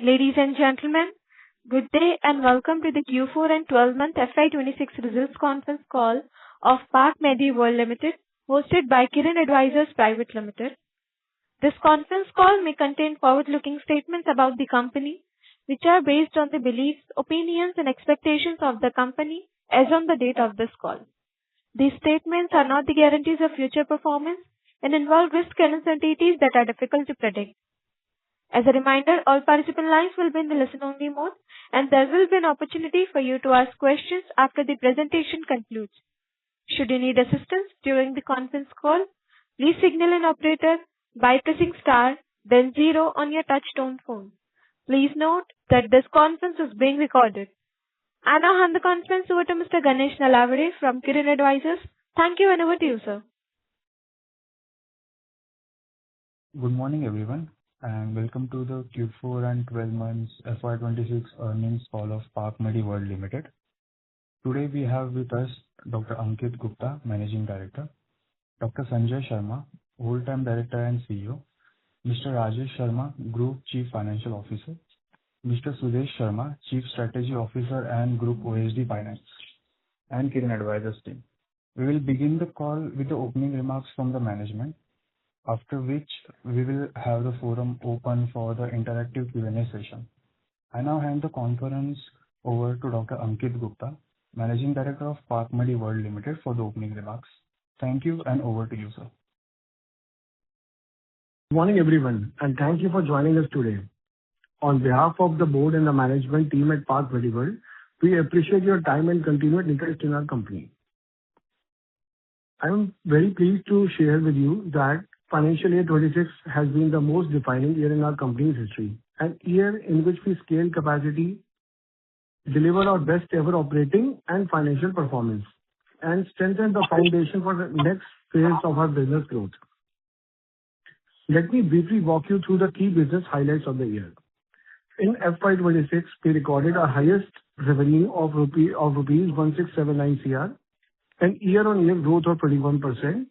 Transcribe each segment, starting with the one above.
Ladies and gentlemen, good day and welcome to the Q4 and 12-month FY26 results conference call of Medi World Limited, hosted by Kirin Advisors Private Limited. This conference call may contain forward-looking statements about the company, which are based on the beliefs, opinions, and expectations of the company as on the date of this call. These statements are not the guarantees of future performance and involve risks and uncertainties that are difficult to predict. As a reminder, all participant lines will be in the listen-only mode, and there will be an opportunity for you to ask questions after the presentation concludes. Should you need assistance during the conference call, please signal an operator by pressing star, then 0 on your touch-tone phone. Please note that this conference is being recorded. I now hand the conference over to Mr. Ganesh Nalavade from Kirin Advisors. Thank you and over to you, sir. Good morning, everyone, and welcome to the Q4 and 12 months FY26 earnings call of Medi World Limited. Today we have with us Dr. Ankit Gupta, Managing Director, Dr. Sanjay Sharma, Whole-Time Director and CEO, Mr. Rajesh Sharma, Group Chief Financial Officer, Mr. Sudesh Sharma, Chief Strategy Officer and Group OSD Finance, and Kirin Advisors team. We will begin the call with the opening remarks from the management, after which we will have the forum open for the interactive Q&A session. I now hand the conference over to Dr. Ankit Gupta, Managing Director of Medi World Limited, for the opening remarks. Thank you and over to you, sir. Good morning, everyone, and thank you for joining us today. On behalf of the board and the management team at Medi World, we appreciate your time and continued interest in our company. I am very pleased to share with you that financial year 26 has been the most defining year in our company's history, an year in which we scaled capacity, delivered our best ever operating and financial performance, and strengthened the foundation for the next phase of our business growth. Let me briefly walk you through the key business highlights of the year. In FY26, we recorded our highest revenue of rupees 1679 crore, and year-on-year growth of 21%.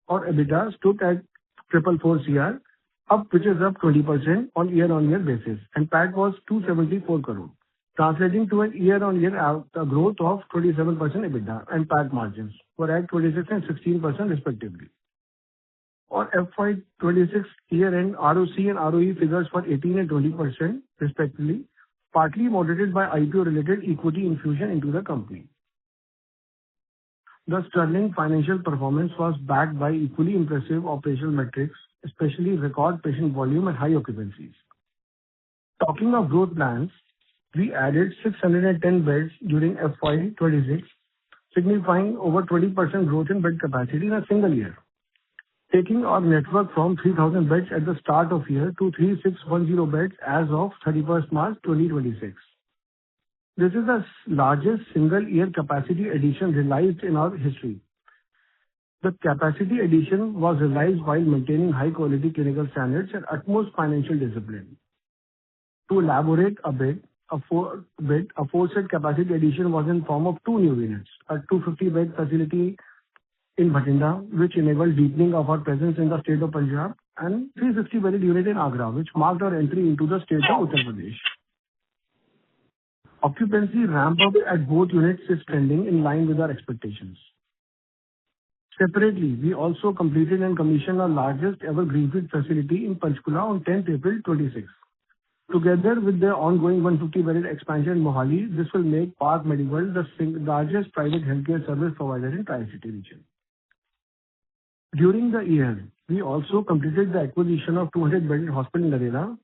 Our EBITDA stood at 444 crore, which is up 20% on year-on-year basis, and PAT was 274 crore, translating to a year-on-year growth of 27% EBITDA, and PAT margins were at 26 and 16% respectively. Our FY26 year-end ROC and ROE figures were 18 and 20% respectively, partly moderated by IPO-related equity infusion into the company. The sterling financial performance was backed by equally impressive operational metrics, especially record patient volume and high occupancies. Talking of growth plans, we added 610 beds during FY26, signifying over 20% growth in bed capacity in a single year, taking our network from 3,000 beds at the start of year to 3,610 beds as of 31st March 2026. This is the largest single-year capacity addition realized in our history. The capacity addition was realized while maintaining high-quality clinical standards and utmost financial discipline. To elaborate a bit, aforesaid capacity addition was in form of 2 new units, a 250-bed facility in Bhatinda, which enabled deepening of our presence in the state of Punjab, and 360-bedded unit in Agra, which marked our entry into the state of Uttar Pradesh. Occupancy ramp up at both units is trending in line with our expectations. Separately, we also completed and commissioned our largest ever greenfield facility in Panchkula on 10th April 26. Together with the ongoing 150-bedded expansion in Mohali, this will make Medi World the largest private healthcare service provider in Tri-City region. During the year, we also completed the acquisition of 200-bedded hospital in Narela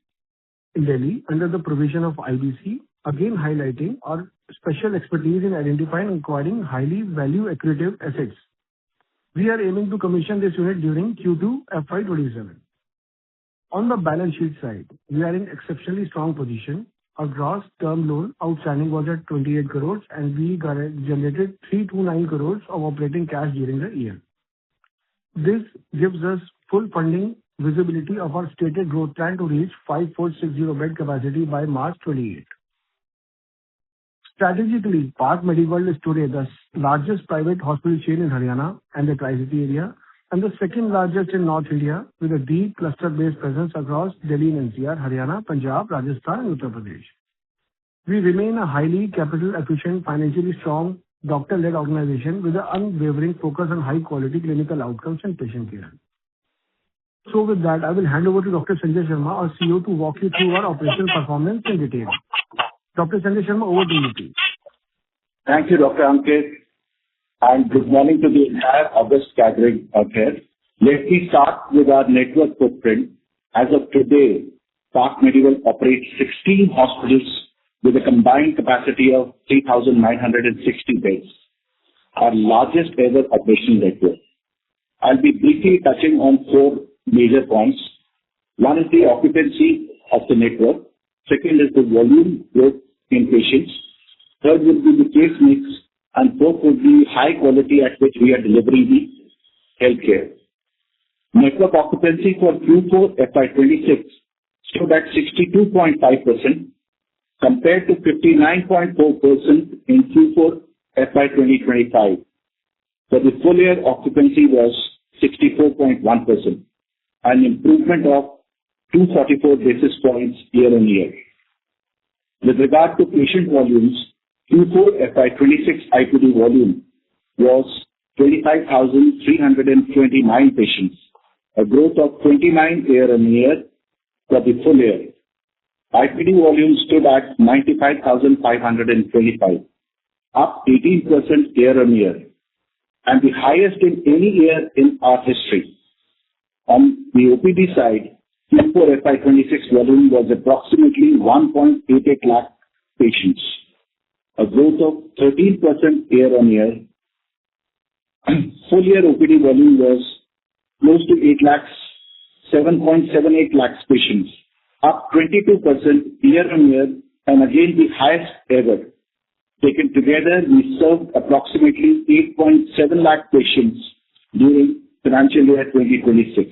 in Delhi under the provision of IBC, again highlighting our special expertise in identifying and acquiring highly value-accretive assets. We are aiming to commission this unit during Q2 FY27. On the balance sheet side, we are in exceptionally strong position. Our gross term loan outstanding was at 28 crores and we generated 329 crores of operating cash during the year. This gives us full funding visibility of our stated growth plan to reach 5,460 bed capacity by March 28. Strategically, Medi World is today the largest private hospital chain in Haryana and the Tri-City area, and the second largest in North India, with a deep cluster-based presence across Delhi and NCR, Haryana, Punjab, Rajasthan, and Uttar Pradesh. We remain a highly capital-efficient, financially strong, doctor-led organization with an unwavering focus on high-quality clinical outcomes and patient care. So with that, I will hand over to Dr. Sanjay Sharma, our CEO, to walk you through our operational performance in detail. Dr. Sanjay Sharma, over to you, please. Thank you, Dr. Ankit, and good morning to the entire August gathering out here. Let me start with our network footprint. As of today, Park Medi operates 16 hospitals with a combined capacity of 3,960 beds, our largest ever operational network. I'll be briefly touching on 4 major points. One is the occupancy of the network. Second is the volume growth in patients. Third would be the case mix, and fourth would be high quality at which we are delivering the healthcare. Network occupancy for Q4 FY26 stood at 62.5% compared to 59.4% in Q4 FY2025. For the full year, occupancy was 64.1%, an improvement of 244 basis points year-on-year. With regard to patient volumes, Q4 FY26 IPD volume was 25,329 patients, a growth of 29 year-on-year. For the full year, IPD volume stood at 95,525, up 18% year-on-year, and the highest in any year in our history. On the OPD side, Q4 FY26 volume was approximately 1.88 lakh patients, a growth of 13% year-on-year. Full year OPD volume was close to 7.78 lakhs patients, up 22% year-on-year, and again the highest ever. Taken together, we served approximately 8.7 lakh patients during financial year 2026,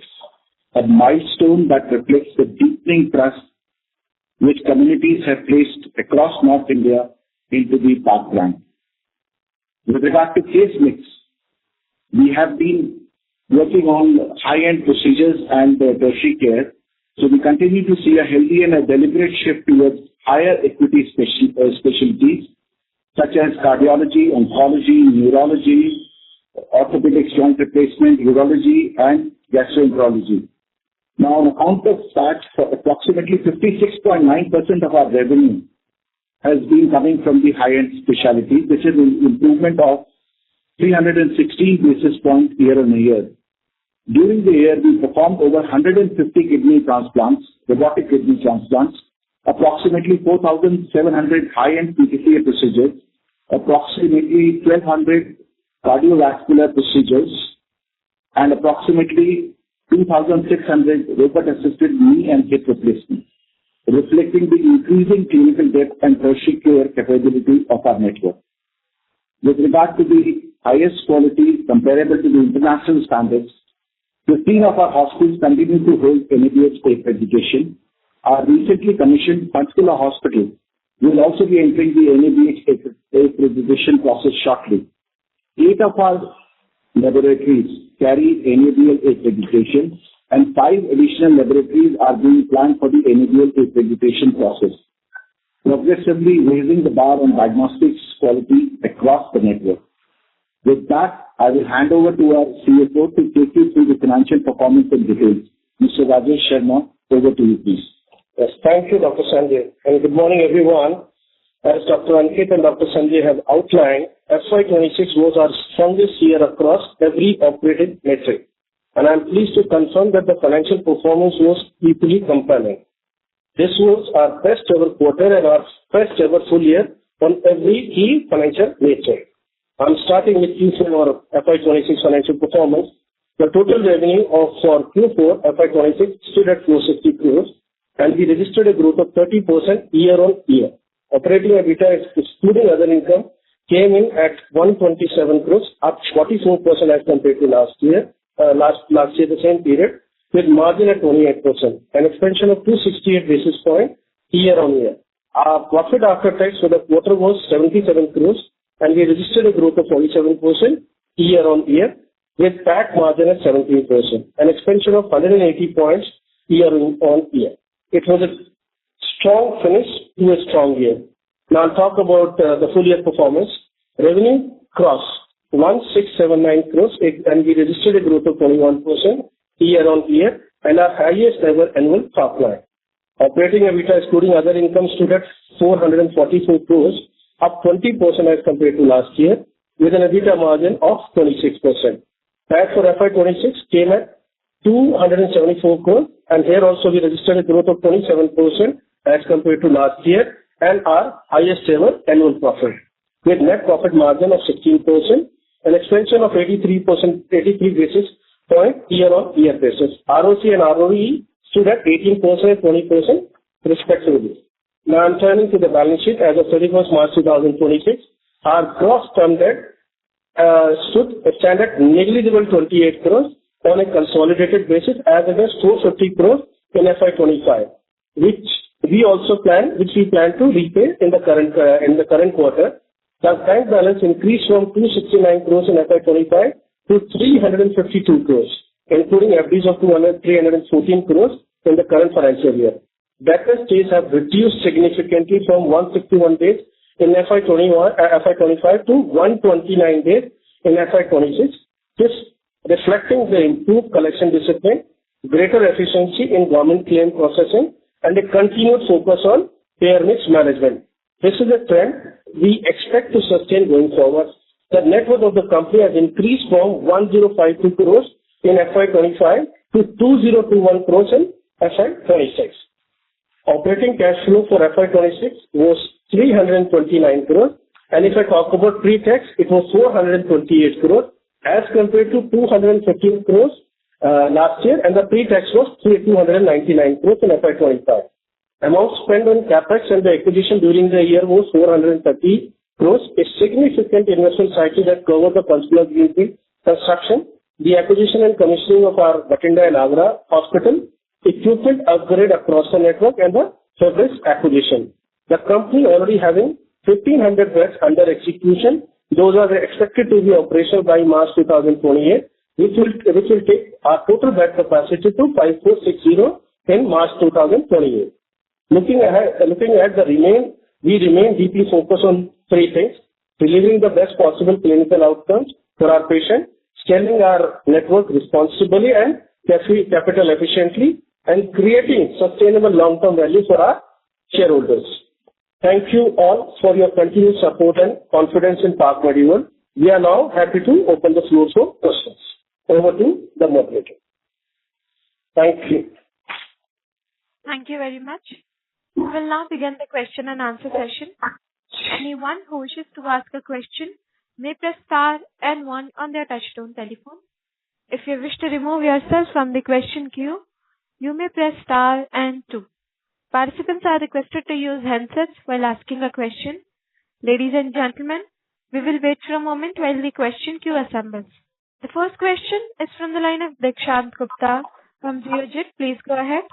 a milestone that reflects the deepening trust which communities have placed across North India into the Park brand. With regard to case mix, we have been working on high-end procedures and tertiary care, so we continue to see a healthy and a deliberate shift towards higher equity specialties such as cardiology, oncology, neurology, orthopedic joint replacement, urology, and gastroenterology. Now, on account of that, approximately 56.9% of our revenue has been coming from the high-end specialties, which is an improvement of 316 basis points year-on-year. During the year, we performed over 150 kidney transplants, robotic kidney transplants, approximately 4,700 high-end PTCA procedures, approximately 1,200 cardiovascular procedures, and approximately 2,600 robot-assisted knee and hip replacements, reflecting the increasing clinical depth and tertiary care capability of our network. With regard to the highest quality comparable to the international standards, 15 of our hospitals continue to hold NABH accreditation. Our recently commissioned Panchkula Hospital will also be entering the NABH accreditation process shortly. 8 of our laboratories carry NABL accreditation, and 5 additional laboratories are being planned for the NABL accreditation process, progressively raising the bar on diagnostics quality across the network. With that, I will hand over to our CFO to take you through the financial performance in details. Mr. Rajesh Sharma, over to you, please. Yes, thank you, Dr. Sanjay, and good morning, everyone. As Dr. Ankit and Dr. Sanjay have outlined, FY26 was our strongest year across every operating metric, and I am pleased to confirm that the financial performance was equally compelling. This was our best ever quarter and our best ever full year on every key financial metric. I'm starting with Q4 FY26 financial performance. The total revenue for Q4 FY26 stood at 460 crores, and we registered a growth of 30% year-on-year. Operating EBITDA excluding other income came in at 127 crores, up 44% as compared to last year the same period, with margin at 28%, an expansion of 268 basis points year-on-year. Our profit after tax for the quarter was 77 crores, and we registered a growth of 47% year-on-year. with PAT margin at 17%, an expansion of 180 points year-on-year. It was a strong finish to a strong year. Now I'll talk about the full year performance. Revenue crossed 1679 crores and we registered a growth of 21% year-on-year and our highest ever annual top line. Operating EBITDA excluding other income stood at 444 crores, up 20% as compared to last year, with an EBITDA margin of 26%. PAT for FY26 came at 274 crores, and here also we registered a growth of 27% as compared to last year and our highest ever annual profit, with net profit margin of 16%, an expansion of 83 basis point year-on-year basis. ROC and ROE stood at 18% and 20% respectively. Now I'm turning to the balance sheet. As of 31st March 2026, our gross term debt stand at negligible 28 crores on a consolidated basis as against 450 crores in FY25, which we plan to repay in the current quarter. The bank balance increased from 269 crores in FY25 to 352 crores, including FDs of 314 crores in the current financial year. Debtor days have reduced significantly from 161 days in FY25 to 129 days in FY26. This reflecting the improved collection discipline, greater efficiency in government claim processing, and a continued focus on payer mix management. This is a trend we expect to sustain going forward. The net worth of the company has increased from 1052 crores in FY25 to 2021 crores in FY26. Operating cash flow for FY26 was 329 crores, and if I talk about pre-tax, it was 428 crores as compared to 215 crores last year, and the pre-tax was 299 crores in FY25. Amount spent on capex and the acquisition during the year was 430 crores, a significant investment cycle that covered the Panchkula greenfield construction, the acquisition and commissioning of our Bathinda and Agra hospital, equipment upgrade across the network, and the service acquisition. The company already having 1,500 beds under execution. Those are expected to be operational by March 2028, which will take our total bed capacity to 5460 in March 2028. Looking at we remain deeply focused on three things: delivering the best possible clinical outcomes for our patients, scaling our network responsibly and capital efficiently, and creating sustainable long-term value for our shareholders. Thank you all for your continued support and confidence in Park Medi World. We are now happy to open the floor for questions. Over to the moderator. Thank you. Thank you very much. We will now begin the question and answer session. Anyone who wishes to ask a question may press star and one on their touchtone telephone. If you wish to remove yourself from the question queue, you may press star and two. Participants are requested to use handsets while asking a question. Ladies and gentlemen, we will wait for a moment while the question queue assembles. The first question is from the line of Dikshant Gupta from Geojit. Please go ahead.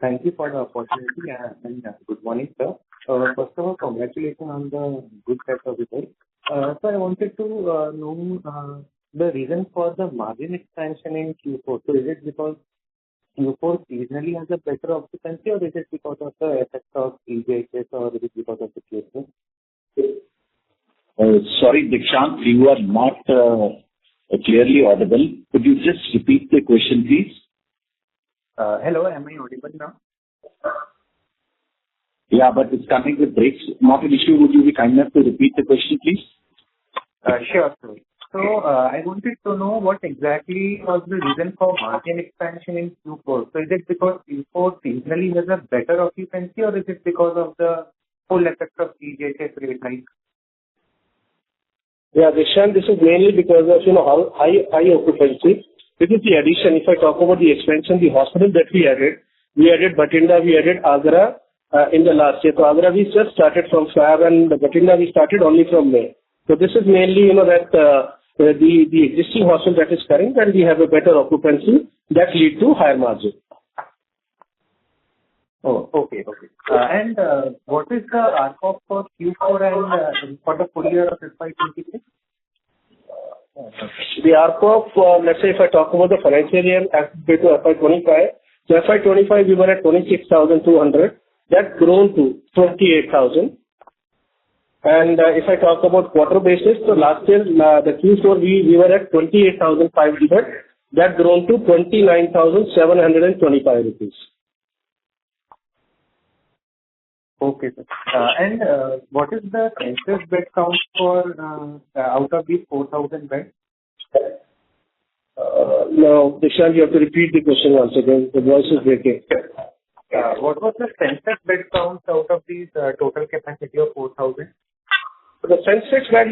Thank you for the opportunity and good morning, sir. First of all, congratulations on the good set of results. So I wanted to know the reason for the margin expansion in Q4. So is it because Q4 seasonally has a better occupancy, or is it because of the effect of EJHS, or is it because of the cases? Sorry, Dikshant, you are not clearly audible. Could you just repeat the question, please? Hello, am I audible now? Yeah, but it's coming with breaks. Not an issue. Would you be kind enough to repeat the question, please? Sure, sir. So I wanted to know what exactly was the reason for margin expansion in Q4. So is it because Q4 seasonally has a better occupancy, or is it because of the full effect of EJHS rate hike? Yeah, Dikshant, this is mainly because of high occupancy. This is the addition. If I talk about the expansion, the hospital that we added Bathinda, we added Agra in the last year. So Agra we just started from Feb, and the Bathinda we started only from May. So this is mainly that the existing hospital that is current, and we have a better occupancy that lead to higher margin. Oh, okay. And what is the ARPOB for Q4 and for the full year of FY26? The ARPOB, let's say if I talk about the financial year as compared to FY25, so FY25 we were at 26,200. That grown to 28,000. And if I talk about quarter basis, so last year, the Q4, we were at 28,500. That grown to 29,725 rupees. Okay, sir. And what is the census bed count for out of these 4,000 beds? No, Dishant, you have to repeat the question once again. The voice is breaking. What was the census bed count out of these total capacity of 4,000? The census bed,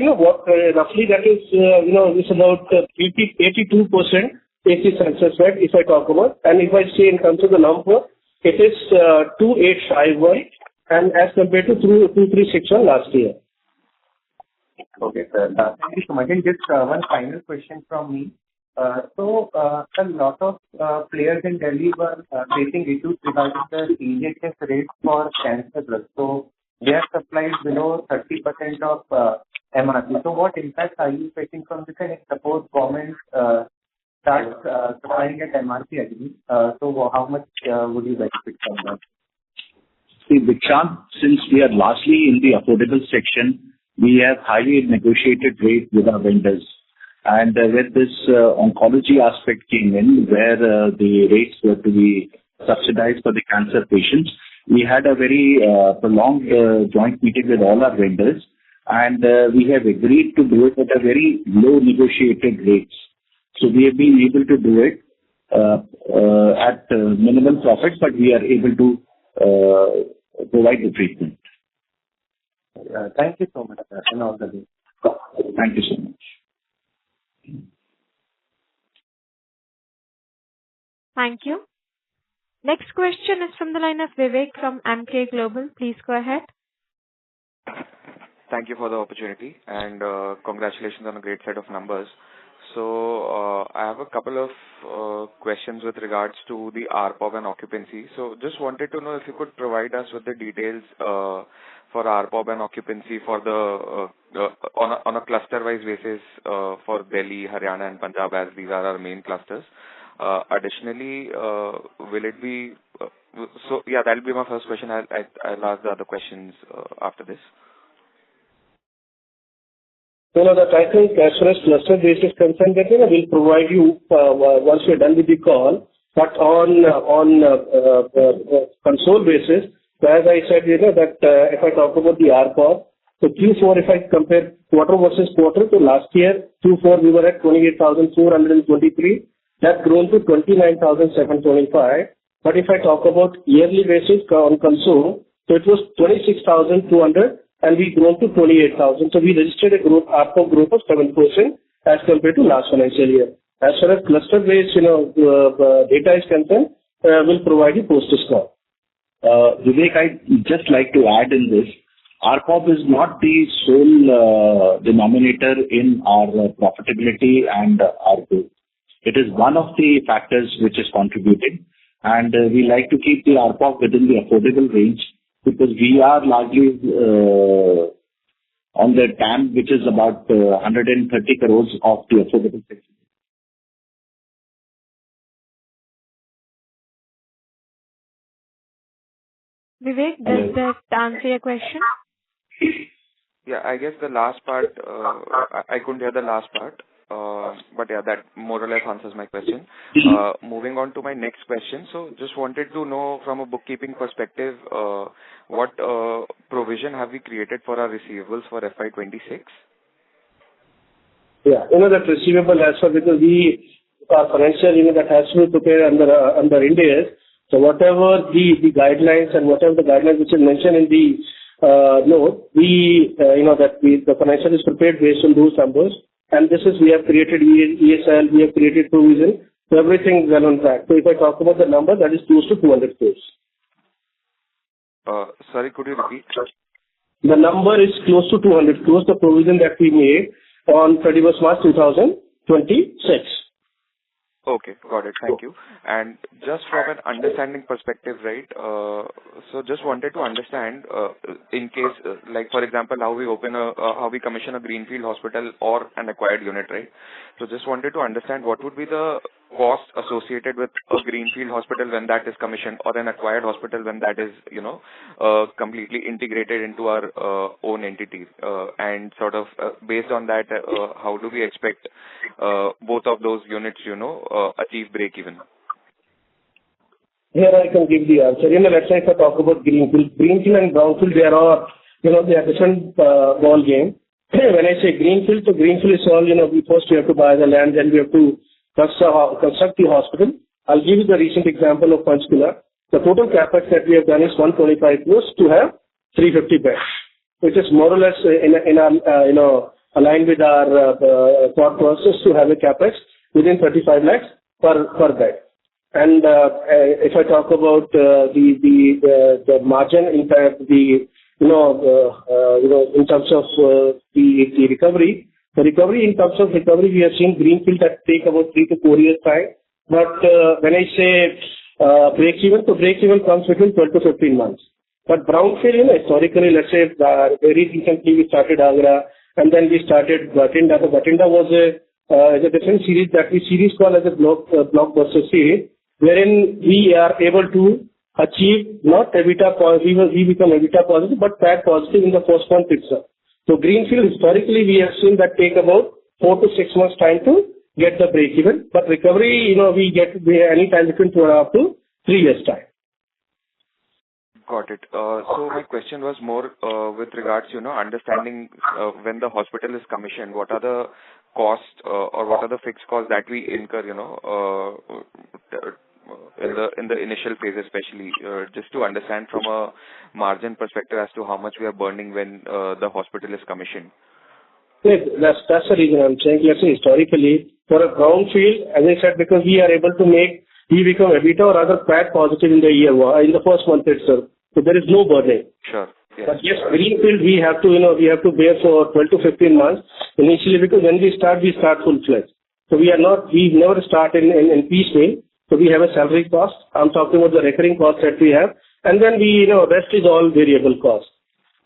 roughly that is, it's about 82% AC census bed, if I talk about. And if I say in terms of the number, it is 2,851, and as compared to 2,361 last year. Okay, sir. Thank you so much. And just one final question from me. So, a lot of players in Delhi were facing issues regarding the injection rates for cancer drugs. So, they are supplied below 30% of MRP. So, what impact are you facing from this? And suppose government starts supplying at MRP again, so how much would you benefit from that? See, Dikshant, since we are largely in the affordable section, we have highly negotiated rates with our vendors. And when this oncology aspect came in, where the rates were to be subsidized for the cancer patients, we had a very prolonged joint meeting with all our vendors, and we have agreed to do it at a very low negotiated rates. So we have been able to do it at minimal profit, but we are able to provide the treatment. Thank you so much, sir, and all the best. Thank you so much. Thank you. Next question is from the line of Vivek from MK Global. Please go ahead. Thank you for the opportunity, and congratulations on a great set of numbers. So I have a couple of questions with regards to the ARPOB and occupancy. So just wanted to know if you could provide us with the details for ARPOB and occupancy for the on a cluster-wise basis for Delhi, Haryana, and Punjab, as these are our main clusters. Additionally, will it be so? Yeah, that'll be my first question. I'll ask the other questions after this. So that I think as far as cluster base is concerned, we'll provide you once we're done with the call. But on console basis, so as I said, that if I talk about the ARPOB, so Q4, if I compare quarter versus quarter to last year, Q4 we were at 28,423. That grown to 29,725. But if I talk about yearly basis on console, so it was 26,200. And we grown to 28,000. So we registered a growth, ARPOB growth of 7% as compared to last financial year. As far as cluster-based, data is concerned, we'll provide you post this call. Vivek, I'd just like to add in this, ARPOB is not the sole denominator in our profitability and our growth. It is one of the factors which is contributing, and we like to keep the ARPOB within the affordable range, because we are largely on the TAM, which is about 130 crores of the affordable section. Vivek, does that answer your question? Yeah, I guess the last part, I couldn't hear the last part. But yeah, that more or less answers my question. Moving on to my next question. So just wanted to know from a bookkeeping perspective, what provision have we created for our receivables for FY26? Yeah, that receivable as well, because our financial that has to be prepared under Ind AS. So whatever the guidelines and whatever the guidelines which is mentioned in the note, the financial is prepared based on those numbers. And this is, we have created ESL, we have created provision, so everything is well on track. So if I talk about the number, that is close to 200 crores. Sorry, could you repeat? The number is close to 200 crores, the provision that we made on 31st March 2026. Okay, got it. Thank you. And just from an understanding perspective, right, so just wanted to understand, in case, like, for example, how we commission a greenfield hospital or an acquired unit, right? So just wanted to understand what would be the cost associated with a greenfield hospital when that is commissioned, or an acquired hospital when that is, completely integrated into our own entity. And sort of, based on that, how do we expect both of those units, achieve break-even? Here I can give the answer. Let's say if I talk about greenfield and brownfield, they are different ball game. When I say greenfield, so greenfield is all, first we have to buy the land, then we have to construct the hospital. I'll give you the recent example of Panchkula. The total capex that we have done is 125 crores to have 350 beds, which is more or less aligned with our thought process to have a capex within 35 lakhs per bed. And if I talk about the margin, in fact, in terms of the recovery, in terms of recovery, we have seen greenfield that take about 3 to 4 years time. But when I say break-even, so break-even comes between 12 to 15 months. But brownfield, historically, let's say very recently we started Agra, and then we started Batinda. So Batinda was a different series that we call as a blockbuster series, wherein we are able to achieve not EBITDA positive, we become EBITDA positive, but PAT positive in the first month itself. So greenfield, historically, we have seen that take about 4 to 6 months time to get the break even. But recovery, we get any time between 2.5 to 3 years time. Got it. So my question was more with regards, understanding when the hospital is commissioned, what are the costs or what are the fixed costs that we incur, in the initial phase, especially, just to understand from a margin perspective as to how much we are burning when the hospital is commissioned. Yes, that's the reason I'm saying. Let's say historically, for a brownfield, as I said, because we are able to we become EBITDA or rather PAT positive in the first month itself. So there is no burden. Sure. Yes. But yes, greenfield we have to bear for 12 to 15 months initially, because when we start full-fledged. So we never start in piecemeal. So we have a salary cost. I'm talking about the recurring cost that we have. And then rest is all variable cost.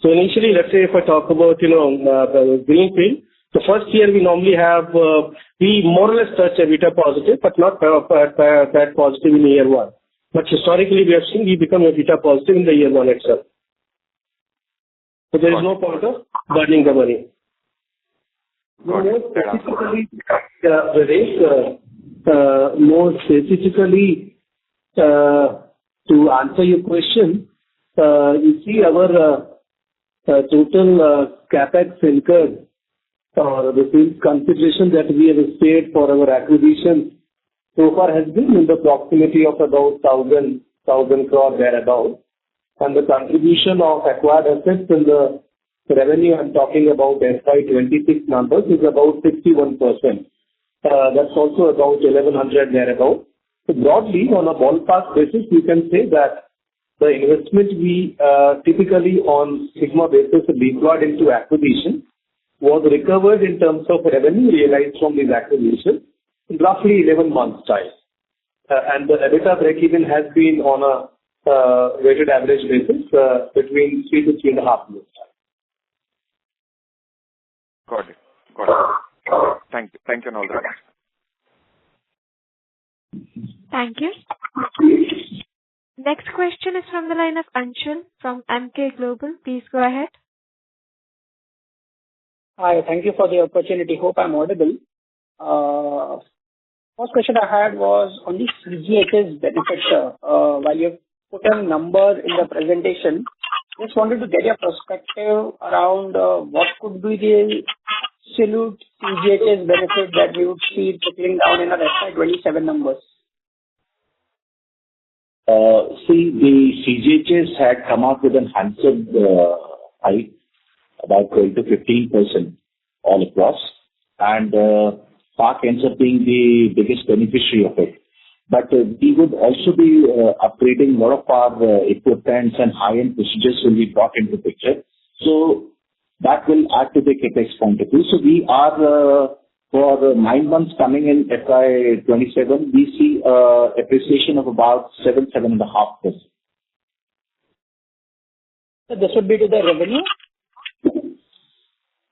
So initially, let's say if I talk about, the greenfield, the first year we normally have, we more or less touch EBITDA positive, but not PAT positive in year one. But historically, we have seen we become EBITDA positive in the year one itself. So there is no point of burning the money. More specifically, to answer your question, you see our total capex incurred, or the sales consideration that we have paid for our acquisition so far has been in the proximity of about 1,000 crore thereabout. And the contribution of acquired assets in the revenue, I'm talking about FY26 numbers, is about 61%. That's also about 1,100 thereabout. So broadly, on a ballpark basis, you can say that the investment we typically on Sigma basis deployed into acquisition was recovered in terms of revenue realized from this acquisition in roughly 11 months' time. And the EBITDA break-even has been on a weighted average basis between 3 to 3.5 years' time. Got it. Thank you and all the best. Thank you. Next question is from the line of Anshul from MK Global. Please go ahead. Hi, thank you for the opportunity. Hope I'm audible. First question I had was on the CGHS benefit. While you put a number in the presentation, just wanted to get your perspective around what could be the absolute CGHS benefit that we would see trickling down in our FY27 numbers. See, the CGHS had come out with an handsome hike, about 12 to 15% all across, and Park ends up being the biggest beneficiary of it. But we would also be upgrading a lot of our equipment, and high-end procedures will be brought into picture. So that will add to the capex point of view. So we are for the 9 months coming in FY27, we see appreciation of about 7.5%. This would be to the revenue?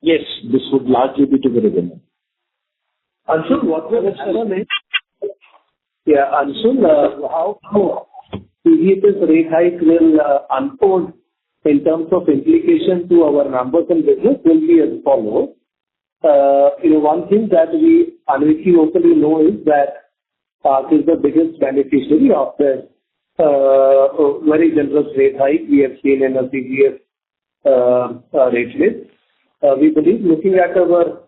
Yes, this would largely be to the revenue. Anshul, what was the Yeah, Anshul, how CGHS rate hike will unfold in terms of implication to our numbers and business will be as follows. One thing that we unequivocally know is that Park is the biggest beneficiary of this very generous rate hike we have seen in the CGS rate list. We believe looking at our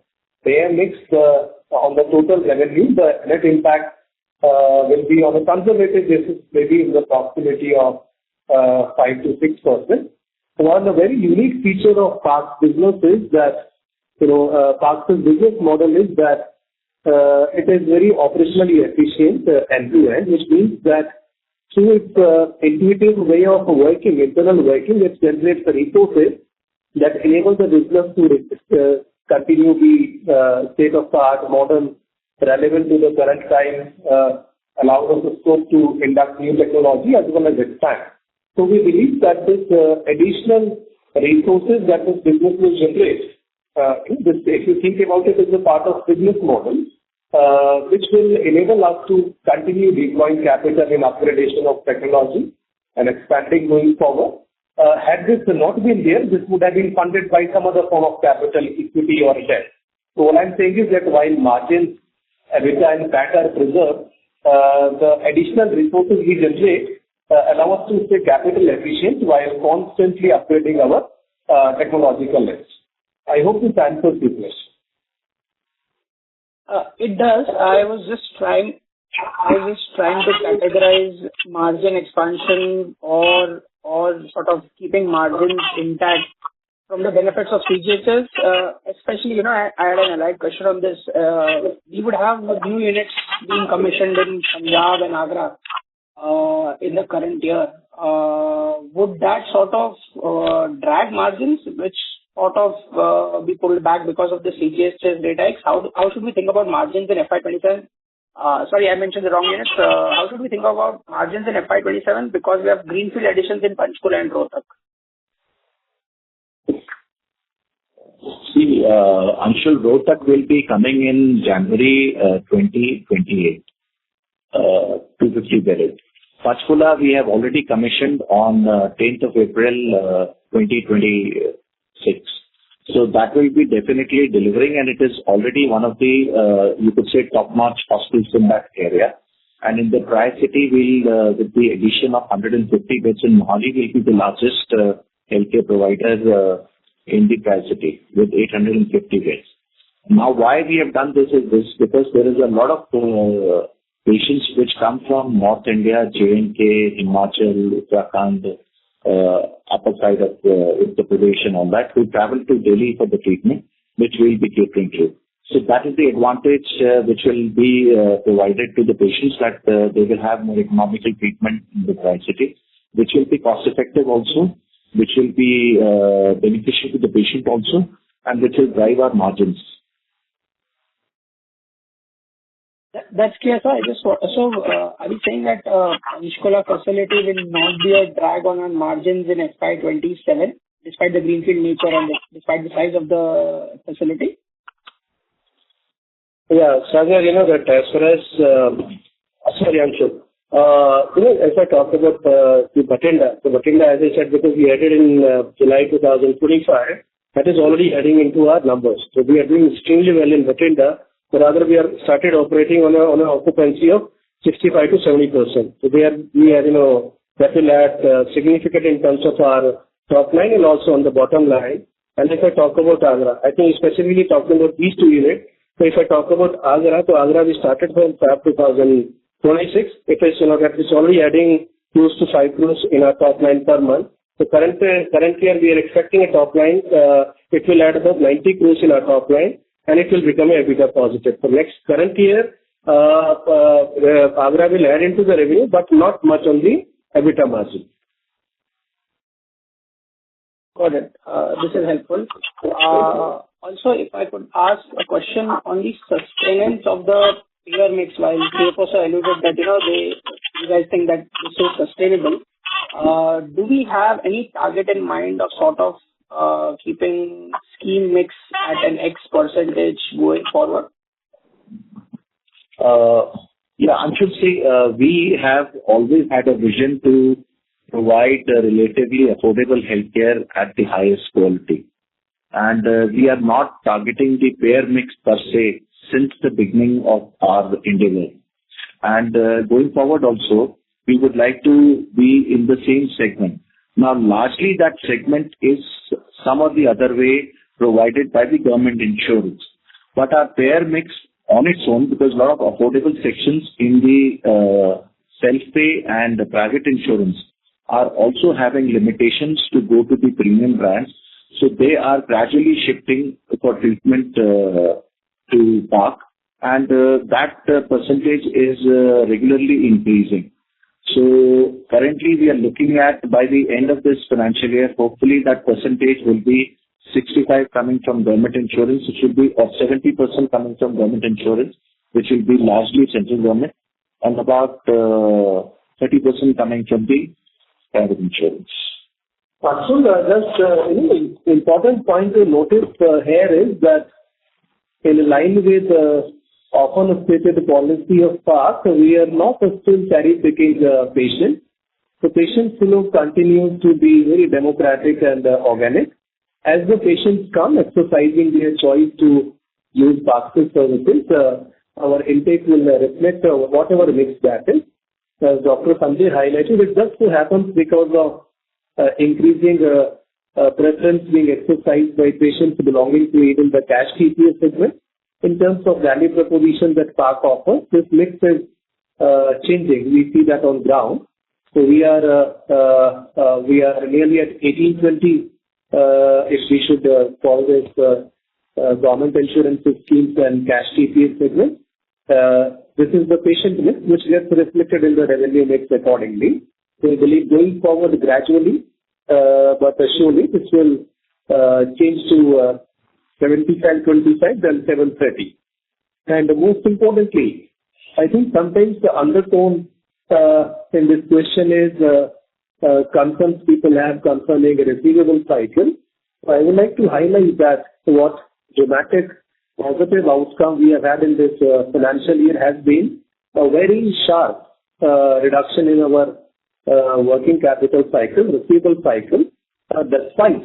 payer mix on the total revenue, the net impact will be on a conservative basis, maybe in the proximity of 5 to 6%. One very unique feature of Park's business is that, Park's business model is that it is very operationally efficient end-to-end, which means that through its intuitive way of working, internal working, it generates the resources that enable the business to continue be state-of-the-art, modern, relevant to the current time, allows us the scope to induct new technology as well as expand. So we believe that this additional resources that this business will generate, if you think about it as a part of business model, which will enable us to continue deploying capital in upgradation of technology and expanding going forward. Had this not been there, this would have been funded by some other form of capital, equity or debt. So what I'm saying is that while margins, EBITDA and PAT are preserved, the additional resources we generate allow us to stay capital efficient while constantly upgrading our technological list. I hope this answers your question. It does. I was just trying to categorize margin expansion or sort of keeping margins intact from the benefits of CGHS. Especially, I had an allied question on this. We would have new units being commissioned in Punjab and Agra in the current year. Would that sort of drag margins, which sort of be pulled back because of the CGHS rate hikes? How should we think about margins in FY27? Sorry, I mentioned the wrong units. How should we think about margins in FY27 because we have greenfield additions in Panchkula and Rohtak? See, Anshul, Rohtak will be coming in January 2028, 250 bedded. Panchkula we have already commissioned on 10th of April 2026. So that will be definitely delivering, and it is already one of the, you could say, top-notch hospitals in that area. And in the Tri-City, with the addition of 150 beds in Mohali, will be the largest healthcare provider in the Tri-City with 850 beds. Now, why we have done this is because there is a lot of patients which come from North India, J&K, Himachal, Uttarakhand, upper side of Uttar Pradesh and all that, who travel to Delhi for the treatment, which we will be catering to. So that is the advantage which will be provided to the patients, that they will have more economical treatment in the Tri-City, which will be cost effective also, which will be beneficial to the patient also, and which will drive our margins. That's clear, sir. Are you saying that Panchkula facility will not be a drag on our margins in FY27, despite the greenfield nature and despite the size of the facility? Yeah, Sagar, that as far as, sorry, Anshul. As I talked about the Bathinda, as I said, because we added in July 2025, that is already adding into our numbers. So we are doing extremely well in Bathinda. But rather, we are started operating on an occupancy of 65 to 70%. So that will add significant in terms of our top line and also on the bottom line. And if I talk about Agra, I think specifically talking about these two units. So if I talk about Agra, we started from Feb 2026. It is, that is already adding close to 5 crores in our top line per month. So current year we are expecting a top line. It will add about 90 crores in our top line, and it will become a EBITDA positive. For next current year, Agra will add into the revenue, but not much on the EBITDA margin. Got it. This is helpful. Also, if I could ask a question on the sustenance of the payer mix, while CFO sir alluded that, you guys think that this is sustainable. Do we have any target in mind of sort of keeping scheme mix at an X percentage going forward? I should say, we have always had a vision to provide relatively affordable healthcare at the highest quality. And we are not targeting the payer mix per se since the beginning of our endeavor. And going forward also, we would like to be in the same segment. Now, largely that segment is some or the other way provided by the government insurance. But our payer mix on its own, because a lot of affordable sections in the self-pay and the private insurance are also having limitations to go to the premium brands. So they are gradually shifting for treatment to PARC, and that percentage is regularly increasing. So currently we are looking at, by the end of this financial year, hopefully that percentage will be 65 coming from government insurance, it should be, or 70% coming from government insurance, which will be largely central government, and about 30% coming from the private insurance. Just important point to notice here is that in line with often stated policy of PARC, we are not still cherry-picking patients. The patient flow continues to be very democratic and organic. As the patients come exercising their choice to use PARC services, our intake will reflect whatever mix that is. As Dr. Sanjay highlighted, it just so happens because of increasing preference being exercised by patients belonging to even the cash TPA segment. In terms of value proposition that PARC offers, this mix is changing. We see that on ground. So we are nearly at 18-20 if we should call this government insurance schemes and cash TPA segment. This is the patient mix which gets reflected in the revenue mix accordingly. So we believe going forward gradually, but surely this will change to 75-25, then 7-30. And most importantly, I think sometimes the undertone in this question is concerns people have concerning a receivable cycle. So I would like to highlight that what dramatic positive outcome we have had in this financial year has been a very sharp reduction in our working capital cycle, receivable cycle, despite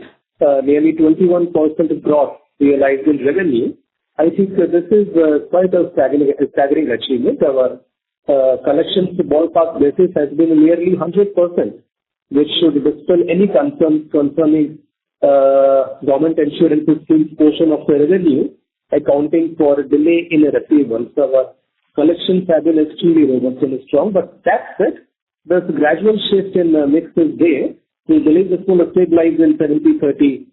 nearly 21% growth realized in revenue. I think this is quite a staggering achievement. Our collections to ballpark basis has been nearly 100%, which should dispel any concerns concerning government insurance schemes portion of the revenue accounting for delay in a receivable. So our collections have been extremely robust and strong. But that said, there's a gradual shift in mix is there. We believe this will stabilize in 70-30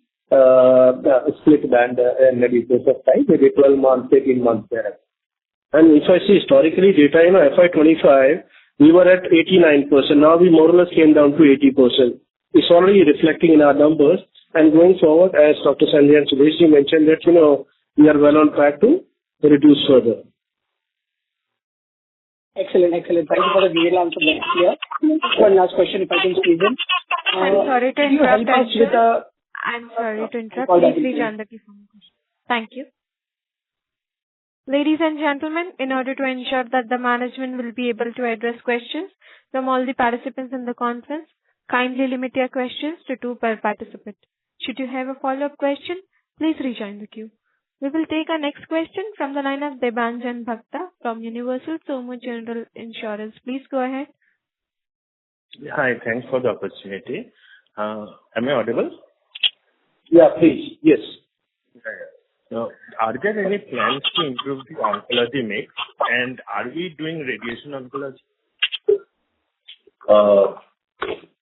split band in maybe course of time, maybe 12 months, 18 months there. And if I see historically data, FY25, we were at 89%. Now we more or less came down to 80%. It's already reflecting in our numbers. And going forward, as Dr. Sanjay and Sudesh mentioned that, we are well on track to reduce further. Excellent. Thank you for the detailed answer there. One last question, if I can squeeze in. I'm sorry to interrupt. I'm sorry to interrupt. Please rejoin the queue for more questions. Thank you. Ladies and gentlemen, in order to ensure that the management will be able to address questions from all the participants in the conference, kindly limit your questions to 2 per participant. Should you have a follow-up question, please rejoin the queue. We will take our next question from the line of Debanjan Bhakta from Universal Somo General Insurance. Please go ahead. Hi, thanks for the opportunity. Am I audible? Yeah, please. Yes. So, are there any plans to improve the oncology mix, and are we doing radiation oncology?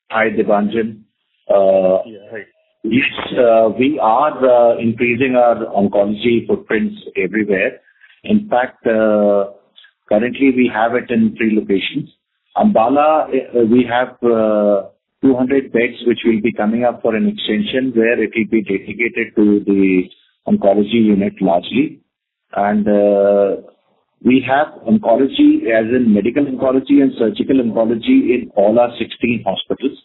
Hi, Debanjan. Hi. Yes, we are increasing our oncology footprints everywhere. In fact, currently we have it in 3 locations. Ambala, we have 200 beds which will be coming up for an extension where it will be dedicated to the oncology unit largely. And we have oncology as in medical oncology and surgical oncology in all our 16 hospitals.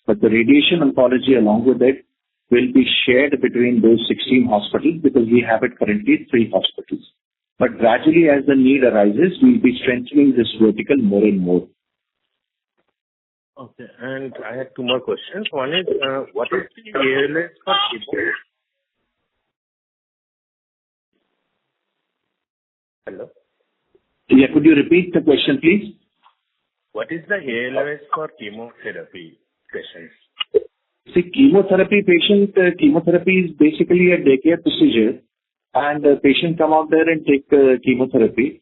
But the radiation oncology along with it will be shared between those 16 hospitals because we have it currently in 3 hospitals. But gradually as the need arises, we'll be strengthening this vertical more and more. Okay. And I had 2 more questions. One is, what is the ALS for chemo? Hello? Yeah, could you repeat the question, please? What is the ALS for chemotherapy patients? See, chemotherapy is basically a daycare procedure, and the patient come out there and take chemotherapy.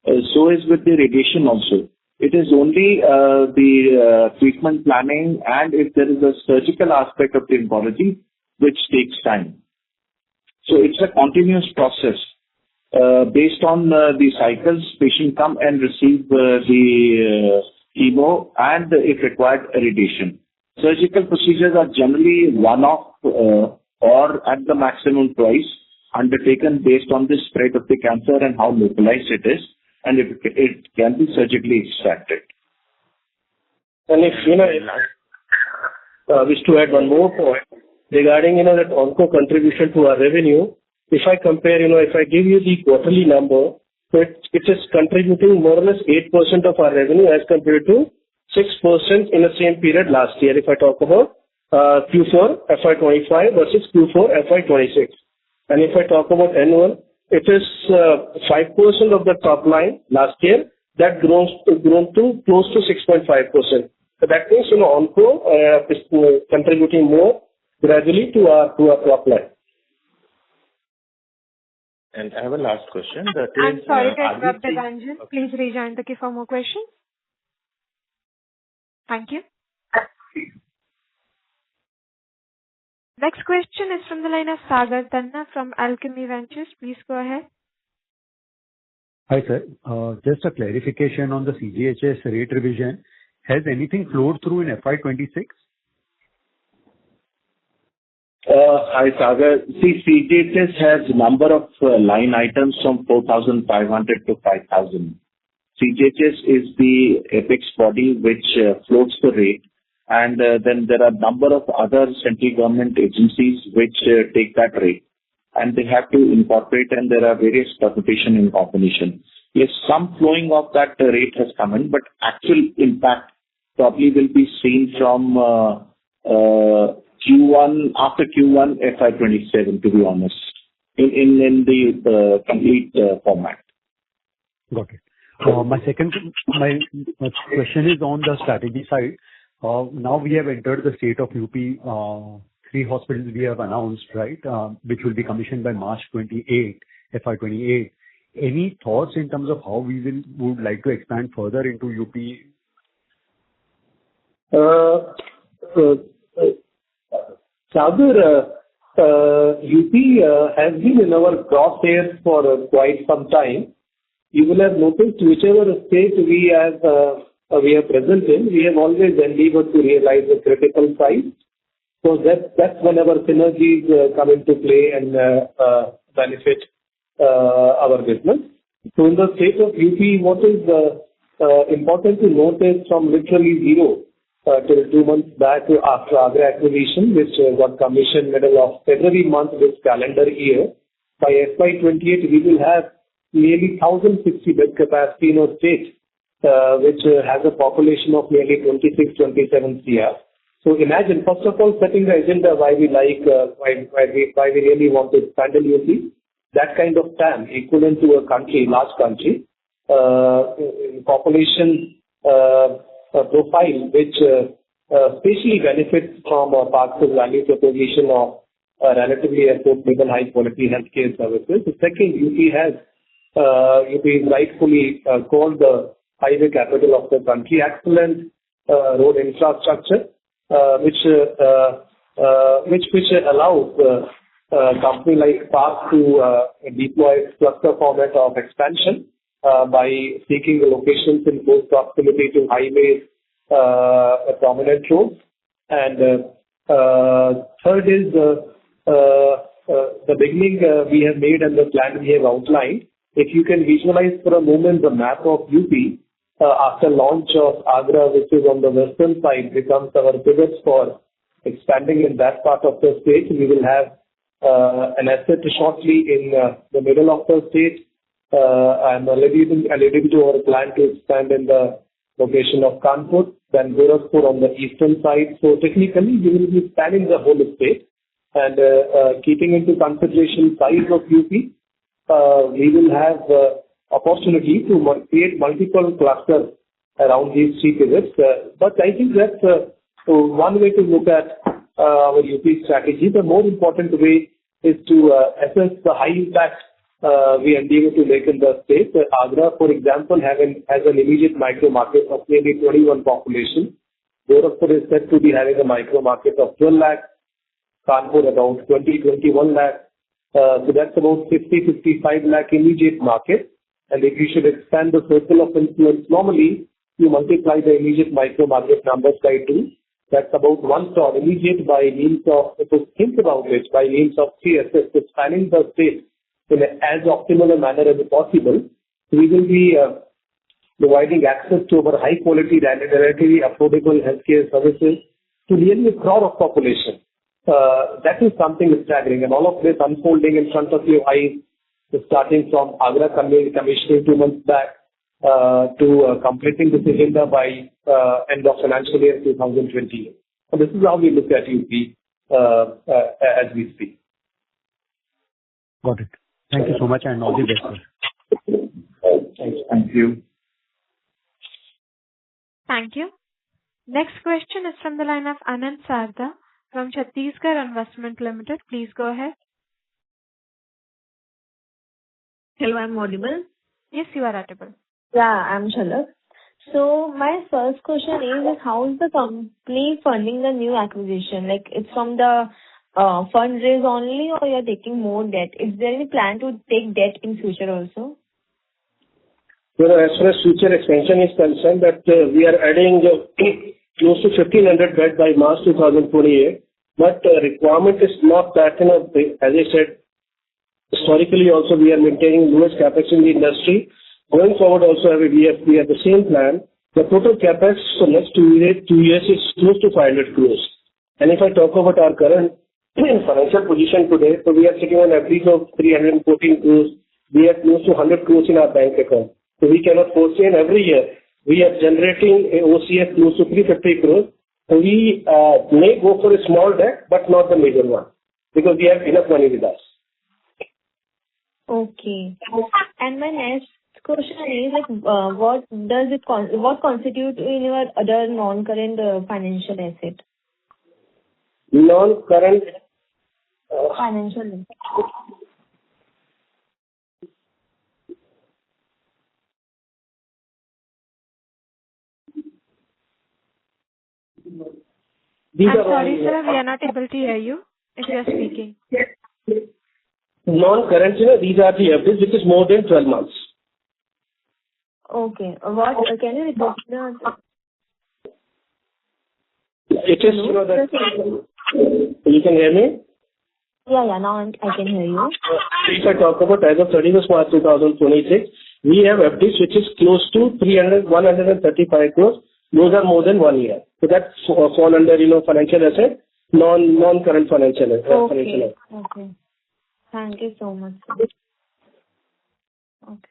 So is with the radiation also. It is only the treatment planning and if there is a surgical aspect of the oncology, which takes time. So it's a continuous process. Based on the cycles, patient come and receive the chemo and if required radiation. Surgical procedures are generally one-off or at the maximum twice undertaken based on the spread of the cancer and how localized it is, and if it can be surgically extracted. And if, wish to add one more point regarding, that onco contribution to our revenue. If I compare, if I give you the quarterly number, so it is contributing more or less 8% of our revenue as compared to 6% in the same period last year. If I talk about Q4 FY25 versus Q4 FY26. And if I talk about annual, it is 5% of the top line last year that grown to close to 6.5%. So that means, onco is contributing more gradually to our top line. And I have a last question. I'm sorry to interrupt, Devanjan. Okay. Please rejoin the queue for more questions. Thank you. Next question is from the line of Sagar Tanna from Alchemy Ventures. Please go ahead. Hi, sir. Just a clarification on the CGHS rate revision. Has anything flowed through in FY26? Hi, Sagar. See, CGHS has a number of line items from 4,500 to 5,000. CGHS is the apex body which floats the rate, and then there are a number of other central government agencies which take that rate, and they have to incorporate, and there are various permutation in combination. Yes, some flowing of that rate has come in, but actual impact probably will be seen from Q1, after Q1 FY27, to be honest, in the complete format. Got it. My question is on the strategy side. Now we have entered the state of UP. 3 hospitals we have announced, right, which will be commissioned by March 28, FY28. Any thoughts in terms of how we would like to expand further into UP? Sagar, UP has been in our crosshairs for quite some time. You will have noticed whichever state we are present in, we have always endeavored to realize the critical size. So that's whenever synergies come into play and benefit our business. So in the state of UP, what is important to note is from literally zero till 2 months back after Agra acquisition, which got commissioned middle of February month this calendar year. By FY28, we will have nearly 1,060 bed capacity in our state, which has a population of nearly 26-27 CR. So imagine, first of all, setting the agenda why we really want to expand in UP. That kind of TAM equivalent to a country, large country, population profile, which especially benefits from Park's value proposition of relatively affordable, high quality healthcare services. The second, UP is rightfully called the highway capital of the country. Excellent road infrastructure, which allows a company like Park to deploy cluster format of expansion by seeking the locations in close proximity to highways, prominent roads. And third is the beginning we have made and the plan we have outlined, if you can visualize for a moment the map of UP, after launch of Agra, which is on the western side, becomes our pivot for expanding in that part of the state. We will have an asset shortly in the middle of the state. I'm alluding to our plan to expand in the location of Kanpur, then Gorakhpur on the eastern side. So technically, we will be spanning the whole state. And keeping into consideration size of UP, we will have opportunity to create multiple clusters around these three pivots. But I think that's one way to look at our UP strategy. The more important way is to assess the high impact we endeavor to make in the state. Agra, for example, has an immediate micro market of nearly 21 population. Gorakhpur is said to be having a micro market of 12 lakh. Kanpur about 21 lakh. So that's about 55 lakh immediate market. And if you should expand the circle of influence, normally you multiply the immediate micro market numbers by 2. That's about 1 crore immediate by means of, if you think about it, by means of 3 assets, spanning the state in as optimal a manner as possible. We will be providing access to our high quality, relatively affordable healthcare services to nearly a crore of population. That is something staggering, and all of this unfolding in front of your eyes, starting from Agra commissioning 2 months back to completing this agenda by end of financial year 2020. So this is how we look at UP as we speak. Got it. Thank you so much, and all the best, sir. Thank you. Thank you. Next question is from the line of Anand Sarda from Chhattisgarh Investment Limited. Please go ahead. Hello, I'm audible? Yes, you are audible. Yeah, I'm Shalak. So my first question is how is the company funding the new acquisition? Like it's from the fundraise only, or you're taking more debt? Is there any plan to take debt in future also? As far as future expansion is concerned, that we are adding close to 1,500 beds by March 2028. But requirement is not that, as I said, historically also we are maintaining lowest capex in the industry. Going forward also we have the same plan. The total capex for next 2 years is close to 500 crores. And if I talk about our current financial position today, so we are sitting on average of 314 crores. We are close to 100 crores in our bank account. So we cannot foresee, and every year we are generating a OCF close to 350 crores. So we may go for a small debt, but not the major one, because we have enough money with us. Okay. And my next question is what constitute in your other non-current financial asset? Non-current financial. I'm sorry, sir, we are not able to hear you if you are speaking. Non-current, these are the FDs which is more than 12 months. Okay. What can you repeat the? It is, that you can hear me? Yeah, now I can hear you. If I talk about as of 31st March 2026, we have FDs which is close to 135 crores. Those are more than 1 year. So that's fall under, financial asset, non-current financial asset. Okay. Thank you so much. Okay.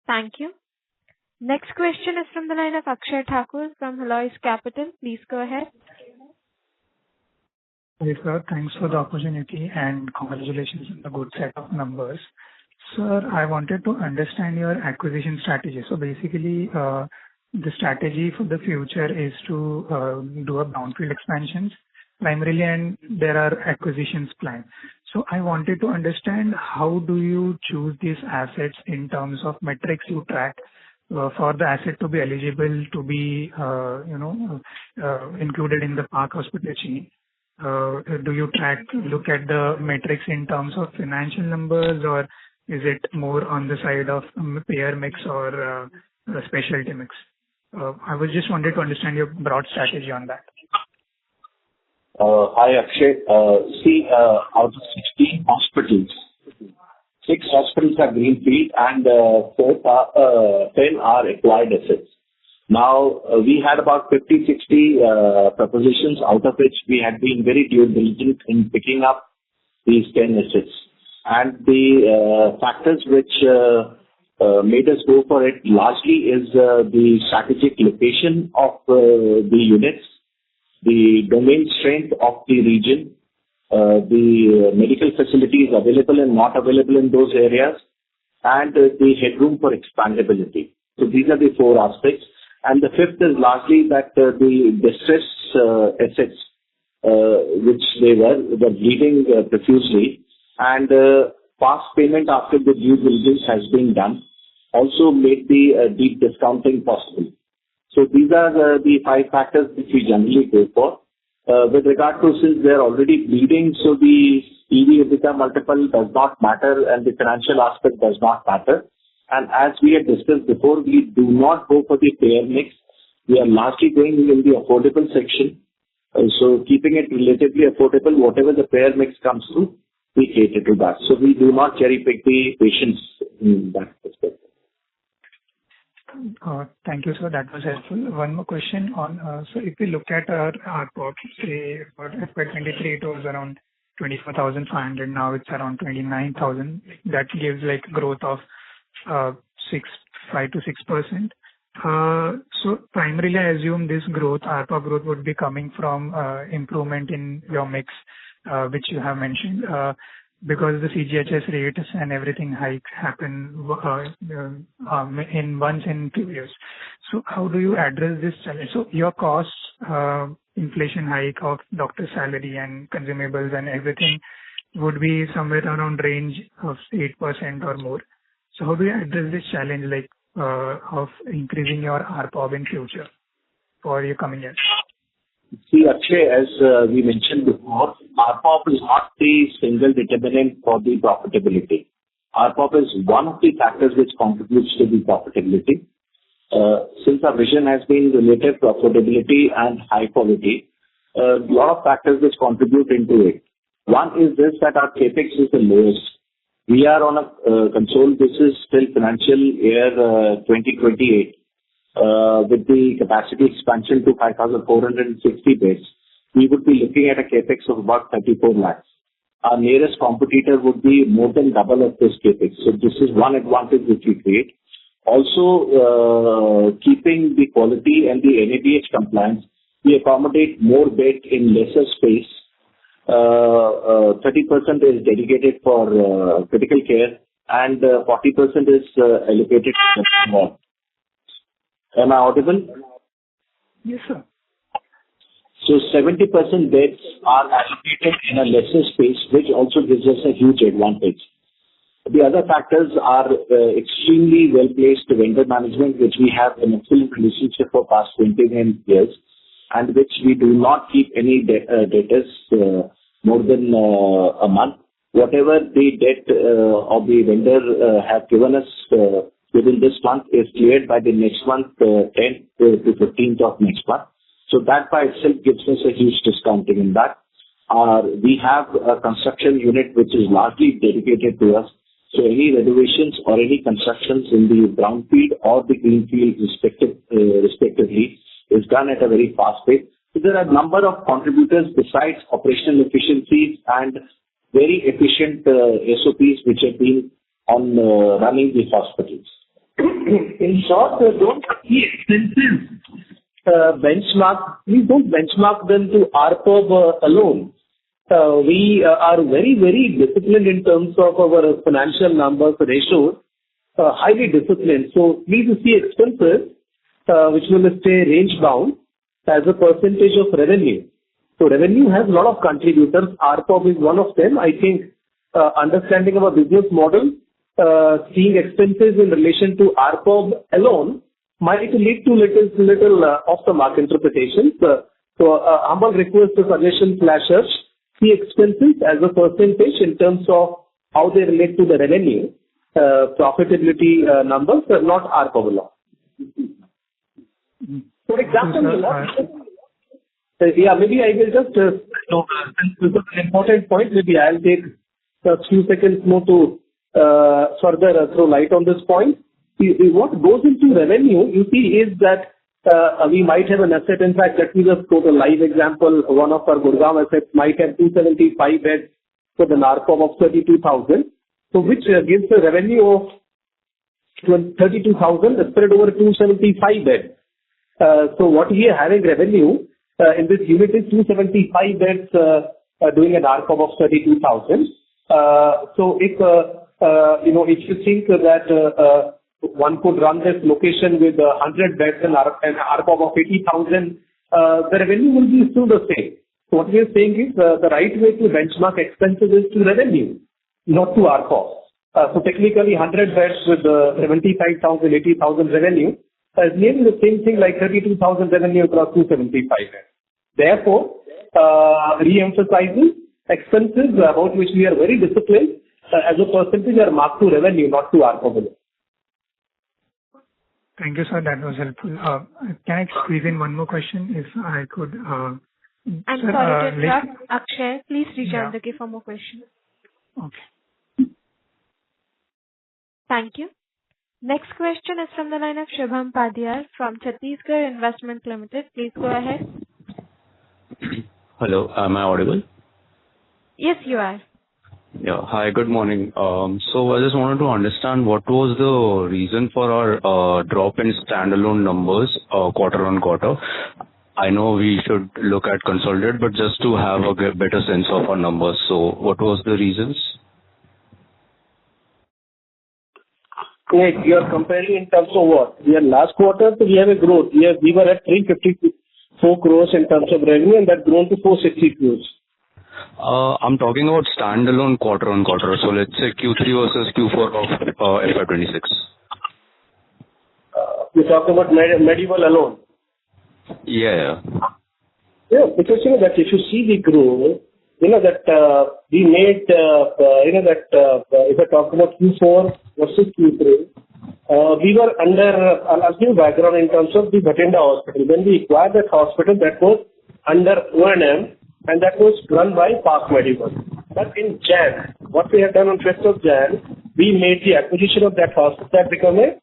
Thank you. Next question is from the line of Akshay Thakur from Halois Capital. Please go ahead. Yes, sir. Thanks for the opportunity and congratulations on the good set of numbers. Sir, I wanted to understand your acquisition strategy. So basically, the strategy for the future is to do a brownfield expansions primarily, and there are acquisitions planned. So I wanted to understand how do you choose these assets in terms of metrics you track for the asset to be eligible to be included in the Park Hospital chain. Do you look at the metrics in terms of financial numbers, or is it more on the side of payer mix or specialty mix? I was just wanted to understand your broad strategy on that. Hi, Akshay. Out of 16 hospitals, 6 hospitals are greenfield and 10 are acquired assets. Now, we had about 50, 60 propositions, out of which we had been very due diligent in picking up these 10 assets. And the factors which made us go for it largely is the strategic location of the units, the domain strength of the region, the medical facilities available and not available in those areas, and the headroom for expandability. So these are the 4 aspects. And the 5th is largely that the distressed assets, which they were bleeding profusely, and fast payment after the due diligence has been done also made the deep discounting possible. So these are the 5 factors which we generally go for. With regard to, since they are already bleeding, so the EV/EBITDA multiple does not matter and the financial aspect does not matter. And as we had discussed before, we do not go for the payer mix. We are largely going in the affordable section. So keeping it relatively affordable, whatever the payer mix comes through, we cater to that. So we do not cherry pick the patients in that perspective. Thank you, sir. That was helpful. One more question on, so if we look at our ARPOB, say for FY23, it was around 24,500. Now it's around 29,000. That gives like growth of 5 to 6%. So primarily, I assume this growth, ARPOB growth, would be coming from improvement in your mix, which you have mentioned, because the CGHS rates and everything hike happen once in 2 years. So how do you address this challenge? So your costs, inflation hike of doctor salary and consumables and everything would be somewhere around range of 8% or more. So how do you address this challenge, like of increasing your ARPOB in future for your coming years? See, Akshay, as we mentioned before, ARPOB is not the single determinant for the profitability. ARPOB is one of the factors which contributes to the profitability. Since our vision has been relative profitability and high quality, a lot of factors which contribute into it. One is this, that our capex is the lowest. We are on a consolidated basis till financial year 2028. With the capacity expansion to 5,460 beds, we would be looking at a capex of about 34 lakhs. Our nearest competitor would be more than double of this capex. So this is one advantage which we create. Also, keeping the quality and the NABH compliance, we accommodate more bed in lesser space. 30% is dedicated for critical care and 40% is allocated to more. Am I audible? Yes, sir. So 70% beds are allocated in a lesser space, which also gives us a huge advantage. The other factors are extremely well-placed vendor management, which we have an excellent relationship for past 29 years, and which we do not keep any debtors more than a month. Whatever the debt of the vendor have given us within this month is cleared by the next month, 10th to 15th of next month. So that by itself gives us a huge discounting in that. We have a construction unit which is largely dedicated to us. So any renovations or any constructions in the brownfield or the greenfield respectively is done at a very fast pace. So there are a number of contributors besides operational efficiencies and very efficient SOPs which have been on running the hospitals. In short, don't see expenses benchmark. Please don't benchmark them to ARPOB alone. We are very, very disciplined in terms of our financial numbers, ratios, highly disciplined. So please see expenses which will stay range bound as a percentage of revenue. So revenue has a lot of contributors. ARPOB is one of them. I think understanding our business model, seeing expenses in relation to ARPOB alone might lead to little off-the-mark interpretations. So humble request to suggestion/search, see expenses as a percentage in terms of how they relate to the revenue, profitability numbers, but not ARPOB alone. For example, Yeah, maybe I will just, since this is an important point, maybe I'll take a few seconds more to further throw light on this point. What goes into revenue, you see, is that we might have an asset. In fact, let me just quote a live example. One of our Gurgaon assets might have 275 beds with an ARPOB of 32,000, so which gives a revenue of 32,000 spread over 275 beds. So what we are having revenue in this unit is 275 beds doing an ARPOB of 32,000. So if if you think that one could run this location with 100 beds and ARPOB of 80,000, the revenue will be still the same. So what we are saying is the right way to benchmark expenses is to revenue, not to ARPOB. So technically 100 beds with 75,000, 80,000 revenue is nearly the same thing like 32,000 revenue across 275 beds. Therefore, re-emphasizing expenses about which we are very disciplined as a percentage are marked to revenue, not to ARPOB. Thank you, sir. That was helpful. Can I squeeze in one more question, if I could? I'm sorry to interrupt. Akshay, please rejoin the queue for more questions. Okay. Thank you. Next question is from the line of Shubham Padiyar from Chhattisgarh Investment Limited. Please go ahead. Hello, am I audible? Yes, you are. Yeah. Hi, good morning. So I just wanted to understand what was the reason for our drop in standalone numbers quarter on quarter. I know we should look at consolidated, but just to have a better sense of our numbers. So what was the reasons? Wait, you are comparing in terms of what? We are last quarter, so we have a growth. We were at 354 crores in terms of revenue, and that grown to 460 crores. I'm talking about standalone quarter on quarter. So let's say Q3 versus Q4 of FY26. You talk about Medieval alone. Yeah. Yeah, because that if you see the growth, that we made, if I talk about Q4 versus Q3, we were under, I'll give you background in terms of the Bhatinda hospital. When we acquired that hospital, that was under O&M, and that was run by Park Medical. But in Jan, what we have done on 1st of Jan, we made the acquisition of that hospital that become a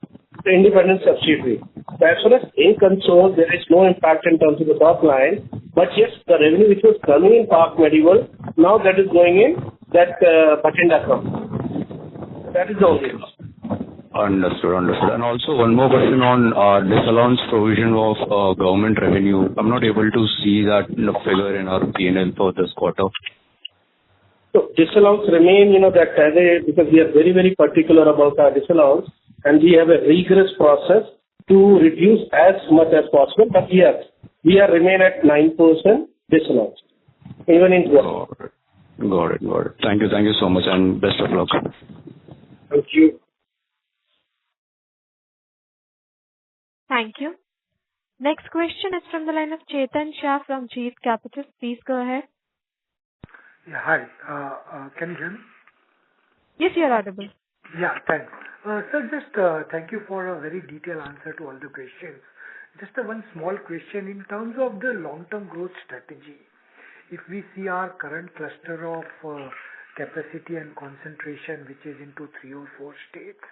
independent subsidiary. So as far as in control, there is no impact in terms of the top line. But yes, the revenue which was coming in Park Medical, now that is going in that Bhatinda company. That is the only reason. Understood. And also one more question on disallowance provision of government revenue. I'm not able to see that figure in our P&L for this quarter. So disallowance remain, that because we are very, very particular about our disallowance, and we have a rigorous process to reduce as much as possible. But yes, we are remain at 9% disallowance, even in quarter. Got it. Thank you so much, and best of luck. Thank you. Thank you. Next question is from the line of Chetan Shah from Jeet Capital. Please go ahead. Yeah, hi. Can you hear me? Yes, you are audible. Yeah, thanks. Sir, just thank you for a very detailed answer to all the questions. Just one small question in terms of the long-term growth strategy. If we see our current cluster of capacity and concentration, which is into 3 or 4 states,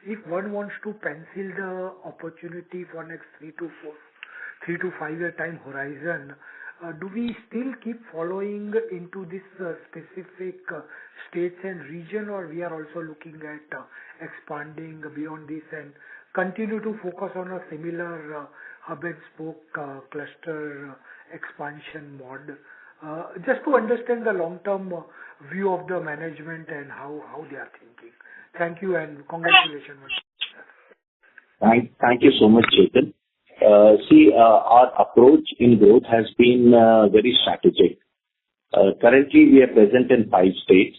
if one wants to pencil the opportunity for next 3 to 5 year time horizon, do we still keep following into this specific states and region, or we are also looking at expanding beyond this and continue to focus on a similar hub and spoke cluster expansion mod? Just to understand the long-term view of the management and how they are thinking. Thank you and congratulations. Thank you so much, Chetan. Our approach in growth has been very strategic. Currently, we are present in 5 states.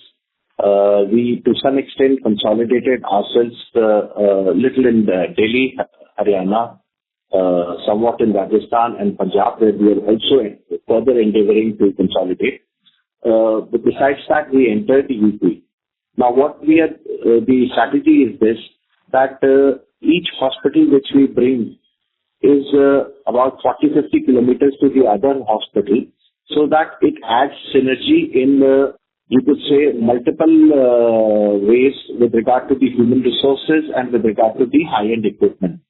We, to some extent, consolidated ourselves little in Delhi, Haryana, somewhat in Rajasthan and Punjab, where we are also further endeavoring to consolidate. But besides that, we entered the UP. Now, the strategy is this, that each hospital which we bring is about 40-50 kilometers to the other hospital, so that it adds synergy in, you could say, multiple ways with regard to the human resources and with regard to the high-end equipment.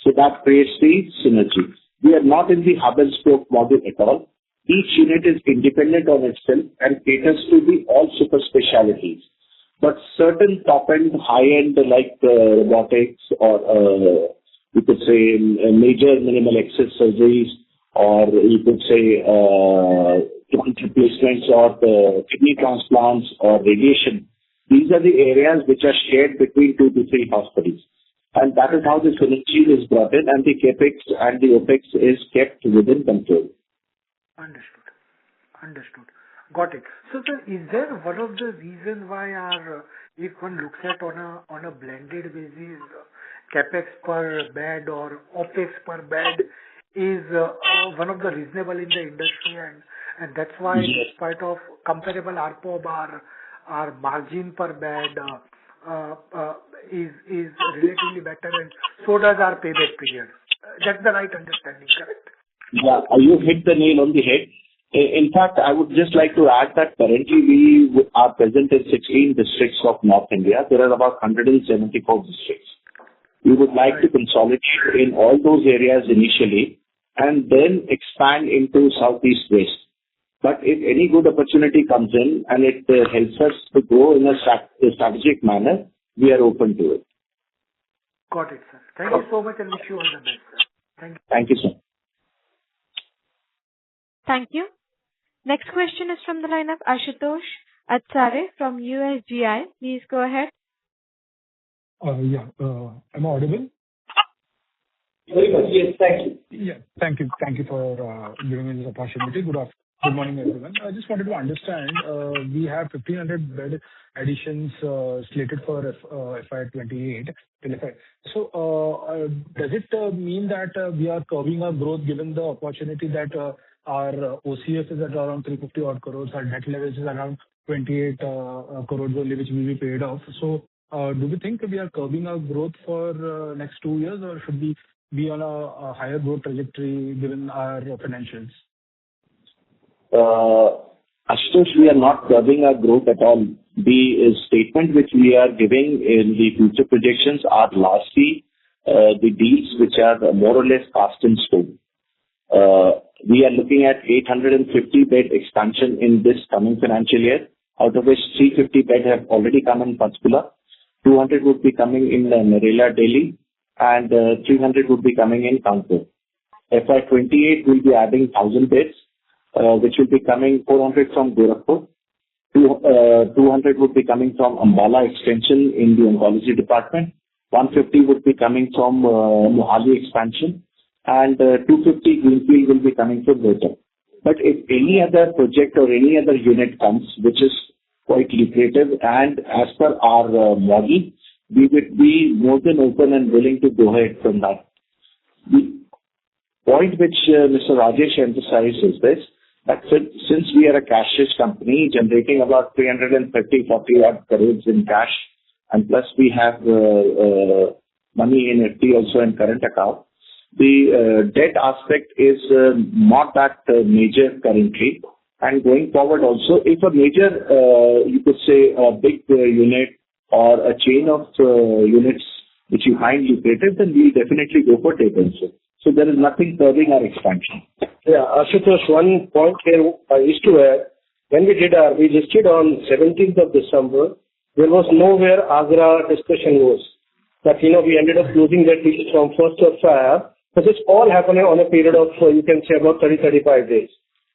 So that creates the synergy. We are not in the hub and spoke model at all. Each unit is independent on itself and caters to the all super specialties. But certain top-end, high-end like robotics or you could say major minimal access surgeries, or you could say joint replacements or kidney transplants or radiation. These are the areas which are shared between 2 to 3 hospitals. And that is how the synergy is brought in, and the capex and the opex is kept within control. Understood. Got it. So, sir, is there one of the reasons why if one looks at on a blended basis, capex per bed or opex per bed is one of the reasonable in the industry, and that's why, despite of comparable ARPOB, our margin per bed is relatively better, and so does our payback period. That's the right understanding, correct? Yeah, you hit the nail on the head. In fact, I would just like to add that currently we are present in 16 districts of North India. There are about 174 districts. We would like to consolidate in all those areas initially and then expand into Southeast West. But if any good opportunity comes in and it helps us to grow in a strategic manner, we are open to it. Got it, sir. Thank you so much and wish you all the best, sir. Thank you. Thank you, sir. Thank you. Next question is from the line of Ashutosh Atsare from USGI. Please go ahead. Am I audible? Very much, yes, thank you. Yeah, thank you. Thank you for giving me this opportunity. Good morning, everyone. I just wanted to understand, we have 1,500 bed additions slated for FY28. So, does it mean that we are curbing our growth given the opportunity that our OCF is at around 350 odd crores, our debt levels is around 28 crores only, which will be paid off. So, do we think we are curbing our growth for next 2 years, or should we be on a higher growth trajectory given our financials? Ashutosh, we are not curbing our growth at all. The statement which we are giving in the future projections are largely the deals which are more or less cast in stone. We are looking at 850 bed expansion in this coming financial year, out of which 350 bed have already come in Panchkula, 200 would be coming in Narela, Delhi, and 300 would be coming in Kanpur. FY28 will be adding 1,000 beds, which will be coming 400 from Gorakhpur, 200 would be coming from Ambala extension in the oncology department, 150 would be coming from Mohali expansion, and 250 greenfield will be coming from Rohtak. But if any other project or any other unit comes, which is quite lucrative, and as per our model, we would be more than open and willing to go ahead from that. The point which Mr. Rajesh emphasized is this, that since we are a cash-rich company generating about 330-40 odd crores in cash, and plus we have money in FD also in current account, the debt aspect is not that major currently. And going forward also, if a major, you could say a big unit or a chain of units which you find lucrative, then we'll definitely go for debt also. So there is nothing curbing our expansion. Yeah, Ashutosh, one point here is to add. When we listed on 17th of December, there was nowhere Agra discussion was. That, we ended up closing that deal from 1st of Feb. But this all happened on a period of, you can say, about 30-35 days.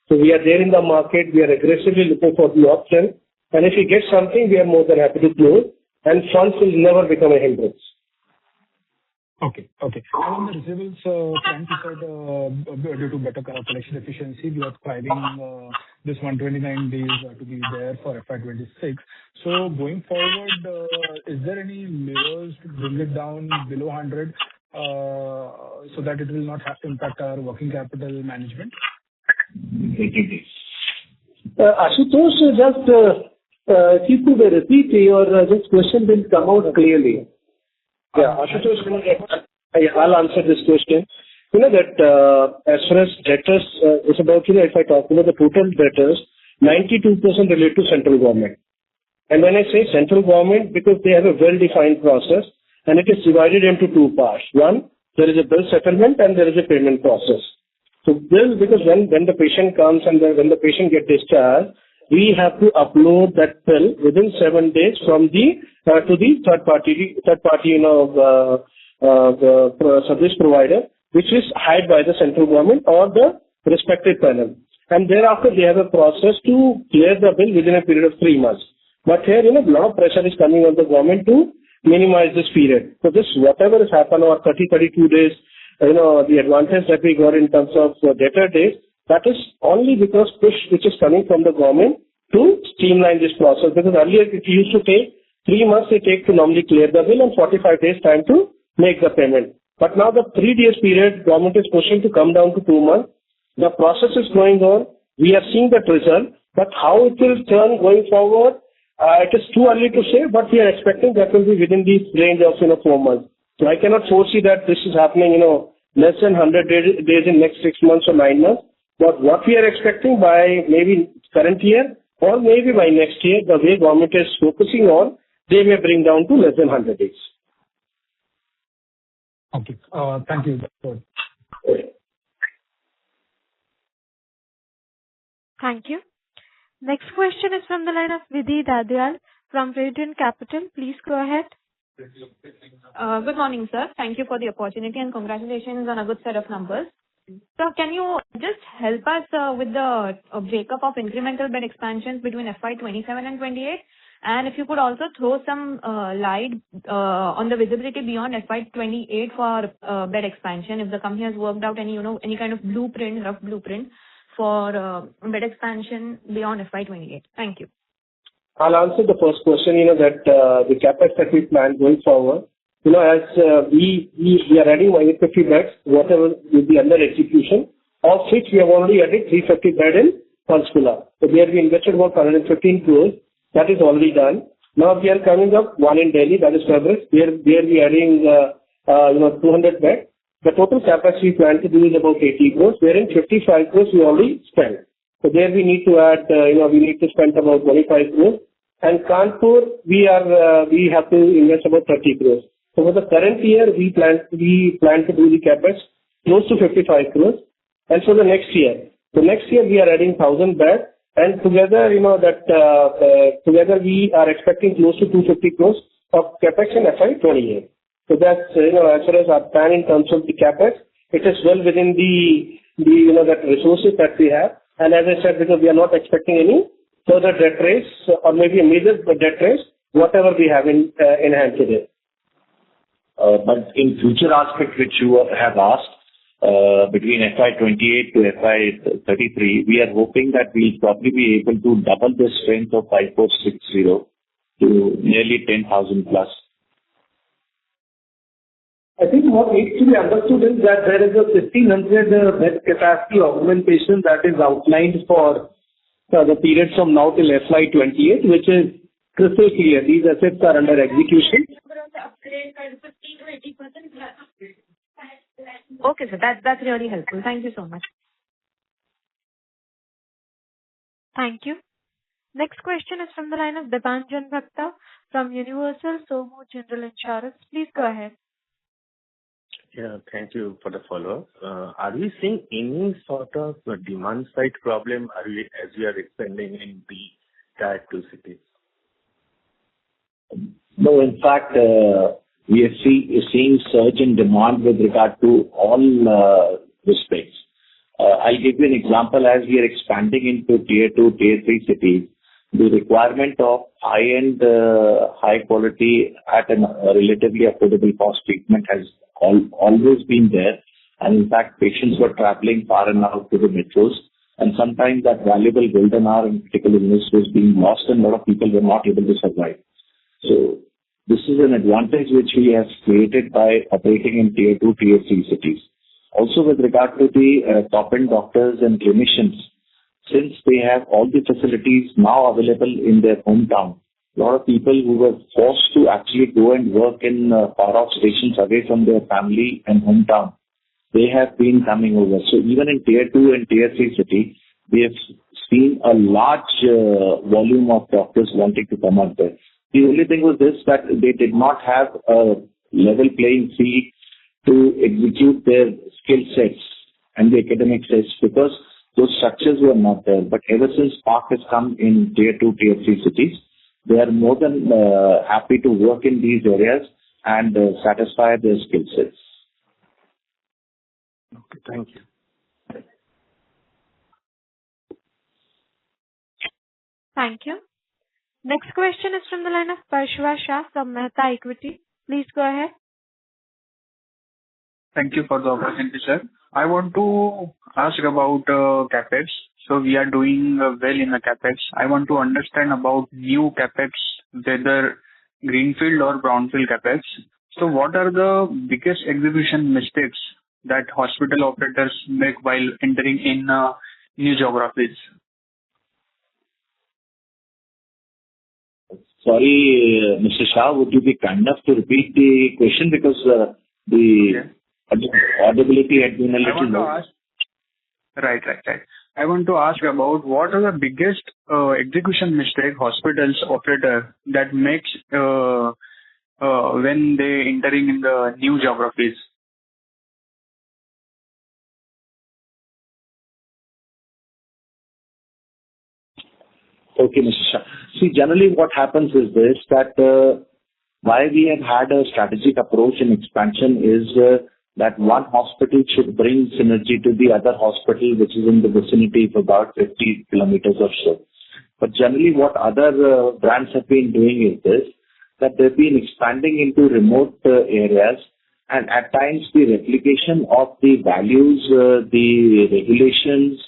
So we are there in the market. We are aggressively looking for the option. And if we get something, we are more than happy to close. And funds will never become a hindrance. Okay. And on the receivables front, you said due to better collection efficiency, we are striving this 129 days to be there for FY26. So going forward, is there any levers to bring it down below 100 so that it will not have to impact our working capital management? Ashutosh, just if you could repeat this question didn't come out clearly. Yeah, Ashutosh, I'll answer this question. as far as debtors is about, if I talk about the total debtors, 92% relate to central government. And when I say central government, because they have a well-defined process, and it is divided into two parts. One, there is a bill settlement and there is a payment process. So bill, because when the patient comes and when the patient gets discharged, we have to upload that bill within 7 days from the to the third party service provider, which is hired by the central government or the respective panel. And thereafter, they have a process to clear the bill within a period of 3 months. But here, a lot of pressure is coming on the government to minimize this period. So this, whatever has happened over 30, 32 days, the advantage that we got in terms of debtor days, that is only because push which is coming from the government to streamline this process. Because earlier it used to take 3 months they take to normally clear the bill and 45 days time to make the payment. But now the 3 days period, government is pushing to come down to 2 months. The process is going on. We are seeing that result, but how it will turn going forward, it is too early to say, but we are expecting that will be within the range of 4 months. So I cannot foresee that this is happening, less than 100 days in next 6 months or 9 months. But what we are expecting by maybe current year or maybe by next year, the way government is focusing on, they may bring down to less than 100 days. Okay. Thank you. Thank you. Next question is from the line of Vidhi Dadwal from Radiant Capital. Please go ahead. Good morning, sir. Thank you for the opportunity and congratulations on a good set of numbers. So can you just help us with the breakup of incremental bed expansions between FY27 and 28? And if you could also throw some light on the visibility beyond FY28 for bed expansion, if the company has worked out any kind of rough blueprint for bed expansion beyond FY28. Thank you. I'll answer the first question, that the CapEx that we plan going forward, as we are adding 150 beds, whatever will be under execution, of which we have already added 350 bed in Panchkula. So there we invested about 115 crores. That is already done. Now we are coming up one in Delhi, that is Fabric. There we are adding 200 beds. The total CapEx we plan to do is about 80 crores, wherein 55 crores we already spent. So there we need to add, we need to spend about 25 crores. And Kanpur, we have to invest about 30 crores. So for the current year, we plan to do the CapEx close to 55 crores. And for the next year, we are adding 1,000 beds. And together, together we are expecting close to 250 crores of CapEx in FY28. So that's, as far as our plan in terms of the CapEx, it is well within that resources that we have. And as I said, because we are not expecting any further debt raise or maybe a major debt raise, whatever we have in hand today. But in future aspect which you have asked, between FY28 to FY33, we are hoping that we'll probably be able to double the strength of 5460 to nearly 10,000 plus. I think what needs to be understood is that there is a 1,500 bed capacity augmentation that is outlined for the period from now till FY28, which is crystal clear. These assets are under execution. Okay, sir. That's really helpful. Thank you so much. Thank you. Next question is from the line of Debanjan Bhakta from Universal Somo General Insurance. Please go ahead. Yeah, thank you for the follow-up. Are we seeing any sort of demand side problem as we are expanding in the Tier 2 cities? No, in fact, we are seeing surge in demand with regard to all respects. I'll give you an example. As we are expanding into Tier 2, Tier 3 cities, the requirement of high-end, high quality at a relatively affordable cost treatment has always been there. And in fact, patients were traveling far and out to the metros. And sometimes that valuable golden hour in critical illness was being lost and a lot of people were not able to survive. So this is an advantage which we have created by operating in Tier 2, Tier 3 cities. Also with regard to the top-end doctors and clinicians, since they have all the facilities now available in their hometown, a lot of people who were forced to actually go and work in far-off stations away from their family and hometown, they have been coming over. So even in Tier 2 and Tier 3 city, we have seen a large volume of doctors wanting to come out there. The only thing was this, that they did not have a level playing field to execute their skill sets and the academic sets because those structures were not there. But ever since Park has come in Tier 2, Tier 3 cities, they are more than happy to work in these areas and satisfy their skill sets. Okay, thank you. Thank you. Next question is from the line of Parshva Shah from Mehta Equity. Please go ahead. Thank you for the opportunity, sir. I want to ask about CapEx. So we are doing well in the CapEx. I want to understand about new CapEx, whether greenfield or brownfield CapEx. So what are the biggest execution mistakes that hospital operators make while entering in new geographies? Sorry, Mr. Shah, would you be kind enough to repeat the question because the audibility had been a little low. Right. I want to ask about what are the biggest execution mistake hospitals operator that makes when they entering in the new geographies. Okay, Mr. Shah. See, generally what happens is this, that why we have had a strategic approach in expansion is that one hospital should bring synergy to the other hospital, which is in the vicinity of about 50 kilometers or so. But generally what other brands have been doing is this, that they've been expanding into remote areas, and at times the replication of the values, the regulations,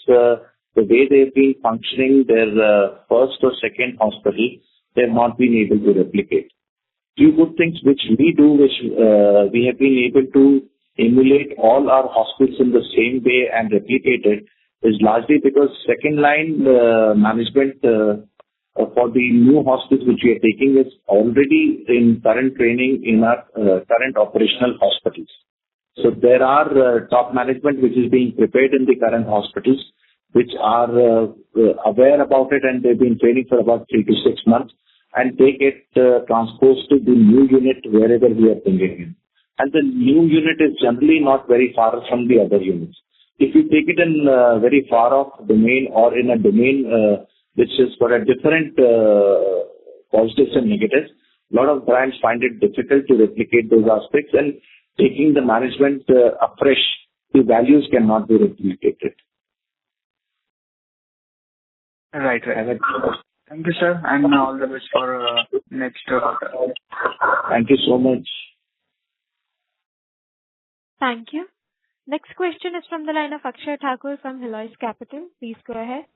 the way they've been functioning, their first or second hospital, they've not been able to replicate. Few good things which we do, which we have been able to emulate all our hospitals in the same way and replicate it, is largely because second line management for the new hospitals which we are taking is already in current training in our current operational hospitals. So there are top management which is being prepared in the current hospitals, which are aware about it, and they've been training for about 3 to 6 months, and they get transposed to the new unit wherever we are bringing in. And the new unit is generally not very far from the other units. If you take it in a very far off domain or in a domain which is for a different positives and negatives, a lot of brands find it difficult to replicate those aspects, and taking the management afresh, the values cannot be replicated. Right. Thank you, sir, and all the best for next quarter. Thank you so much. Thank you. Next question is from the line of Akshay Thakur from Helios Capital. Please go ahead.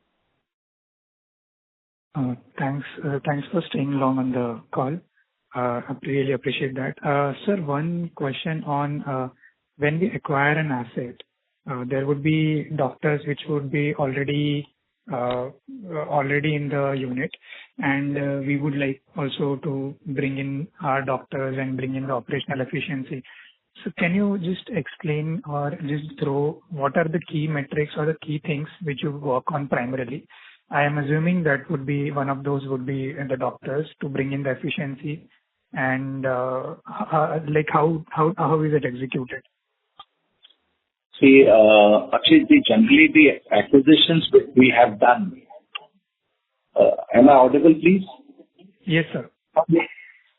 Thanks for staying long on the call. I really appreciate that. Sir, one question on when we acquire an asset, there would be doctors which would be already in the unit, and we would like also to bring in our doctors and bring in the operational efficiency. So can you just explain or just throw what are the key metrics or the key things which you work on primarily? I am assuming that would be one of those would be the doctors to bring in the efficiency, and like how is it executed? See, actually, generally the acquisitions that we have done. Am I audible, please? Yes, sir.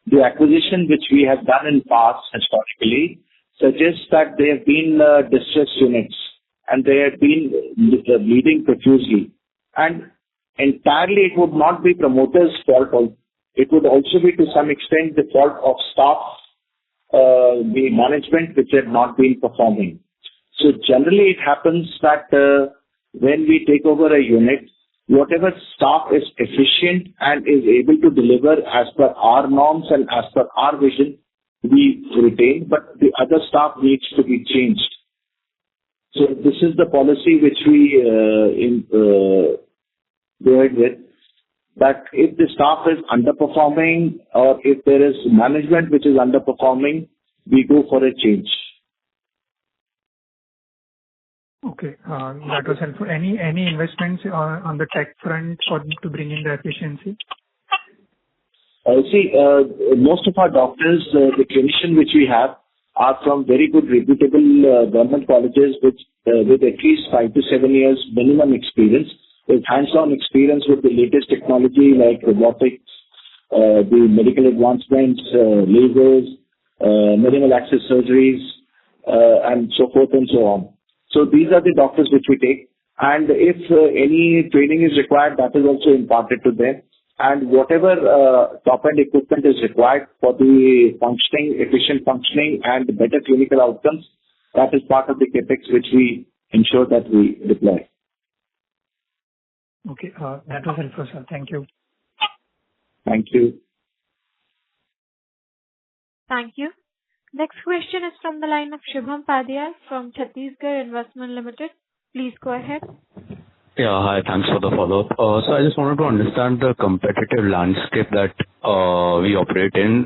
The acquisition which we have done in past historically suggests that they have been distressed units, and they have been bleeding profusely. And entirely it would not be promoters' fault. It would also be to some extent the fault of staff, the management which had not been performing. So generally it happens that when we take over a unit, whatever staff is efficient and is able to deliver as per our norms and as per our vision, we retain, but the other staff needs to be changed. So this is the policy which we go ahead with, that if the staff is underperforming or if there is management which is underperforming, we go for a change. Okay, that was helpful. Any investments on the tech front to bring in the efficiency? Most of our doctors, the clinician which we have, are from very good reputable government colleges with at least 5 to 7 years minimum experience, with hands-on experience with the latest technology like robotics, the medical advancements, lasers, minimal access surgeries, and so forth and so on. So these are the doctors which we take, and if any training is required, that is also imparted to them. And whatever top-end equipment is required for the efficient functioning and better clinical outcomes, that is part of the CapEx which we ensure that we deploy. Okay, that was helpful, sir. Thank you. Thank you. Thank you. Next question is from the line of Shubham Padhiyar from Chhattisgarh Investment Limited. Please go ahead. Yeah, hi. Thanks for the follow-up. So I just wanted to understand the competitive landscape that we operate in.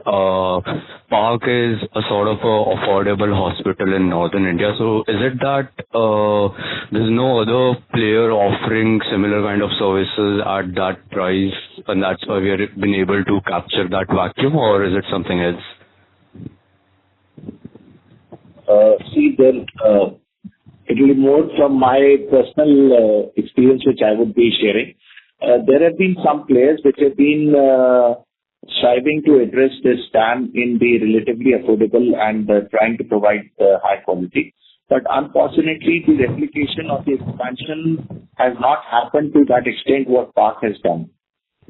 Park is a sort of affordable hospital in northern India. So is it that there's no other player offering similar kind of services at that price, and that's why we have been able to capture that vacuum, or is it something else? It will be more from my personal experience which I would be sharing. There have been some players which have been striving to address this TAM in the relatively affordable and trying to provide high quality. But unfortunately, the replication of the expansion has not happened to that extent what Park has done.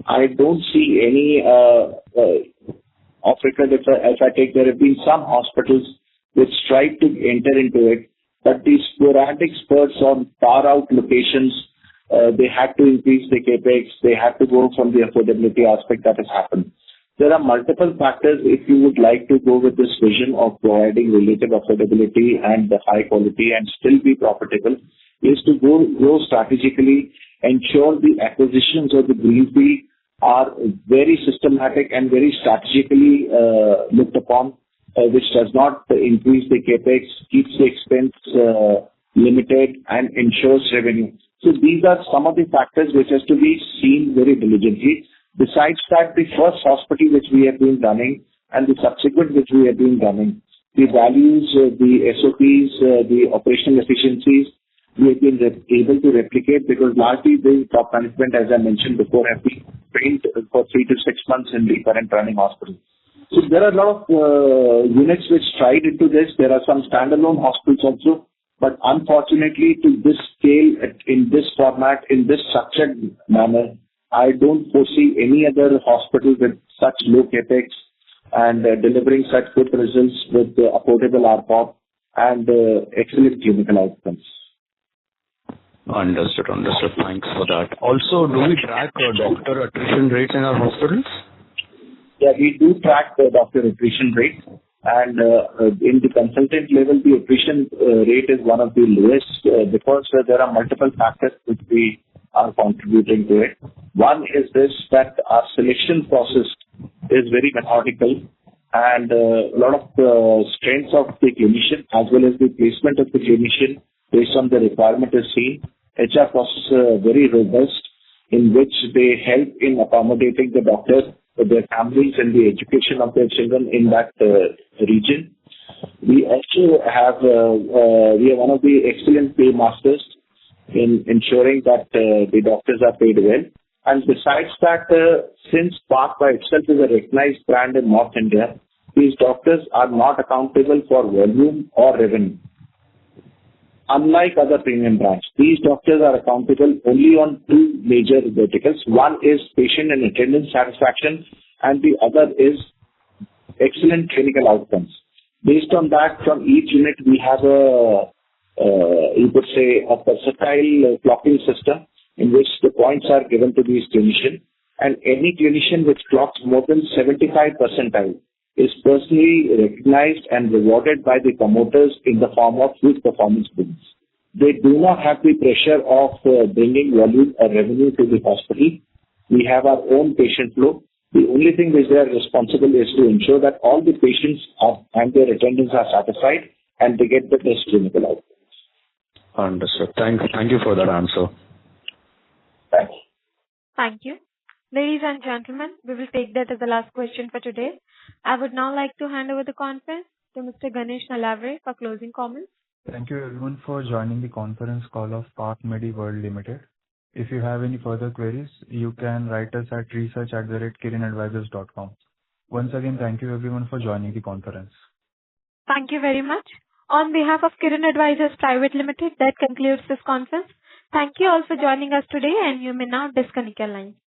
I don't see any off record. If I take, there have been some hospitals which tried to enter into it, but these sporadic spurts on far out locations, they had to increase the capex, they had to go from the affordability aspect that has happened. There are multiple factors if you would like to go with this vision of providing relative affordability and the high quality and still be profitable, is to grow strategically, ensure the acquisitions of the greenfield are very systematic and very strategically looked upon, which does not increase the capex, keeps the expense limited, and ensures revenue. So these are some of the factors which has to be seen very diligently. Besides that, the first hospital which we have been running and the subsequent which we have been running, the values, the SOPs, the operational efficiencies, we have been able to replicate because largely the top management, as I mentioned before, have been trained for 3 to 6 months in the current running hospital. So there are a lot of units which tried into this. There are some standalone hospitals also, but unfortunately to this scale, in this format, in this structured manner, I don't foresee any other hospital with such low capex and delivering such good results with affordable ARPOB and excellent clinical outcomes. Understood. Thanks for that. Also, do we track doctor attrition rates in our hospitals? Yeah, we do track the doctor attrition rate, and in the consultant level, the attrition rate is one of the lowest because there are multiple factors which we are contributing to it. One is this, that our selection process is very methodical, and a lot of strengths of the clinician as well as the placement of the clinician based on the requirement is seen. HR process very robust, in which they help in accommodating the doctors, their families, and the education of their children in that region. We also have we are one of the excellent pay masters in ensuring that the doctors are paid well. And besides that, since Park by itself is a recognized brand in North India, these doctors are not accountable for volume or revenue. Unlike other premium brands, these doctors are accountable only on two major verticals. One is patient and attendant satisfaction, and the other is excellent clinical outcomes. Based on that, from each unit, we have you could say, a versatile clocking system in which the points are given to these clinicians, and any clinician which clocks more than 75 percentile is personally recognized and rewarded by the promoters in the form of huge performance bonus. They do not have the pressure of bringing volume or revenue to the hospital. We have our own patient flow. The only thing which they are responsible is to ensure that all the patients and their attendants are satisfied and they get the best clinical outcomes. Understood. Thank you for that answer. Thanks. Thank you. Ladies and gentlemen, we will take that as the last question for today. I would now like to hand over the conference to Mr. Ganesh Nalavare for closing comments. Thank you everyone for joining the conference call of Park Medi World Limited. If you have any further queries, you can write us at research@kirinadvisors.com. Once again, thank you everyone for joining the conference. Thank you very much. On behalf of Kirin Advisors Private Limited, that concludes this conference. Thank you all for joining us today, and you may now disconnect your lines.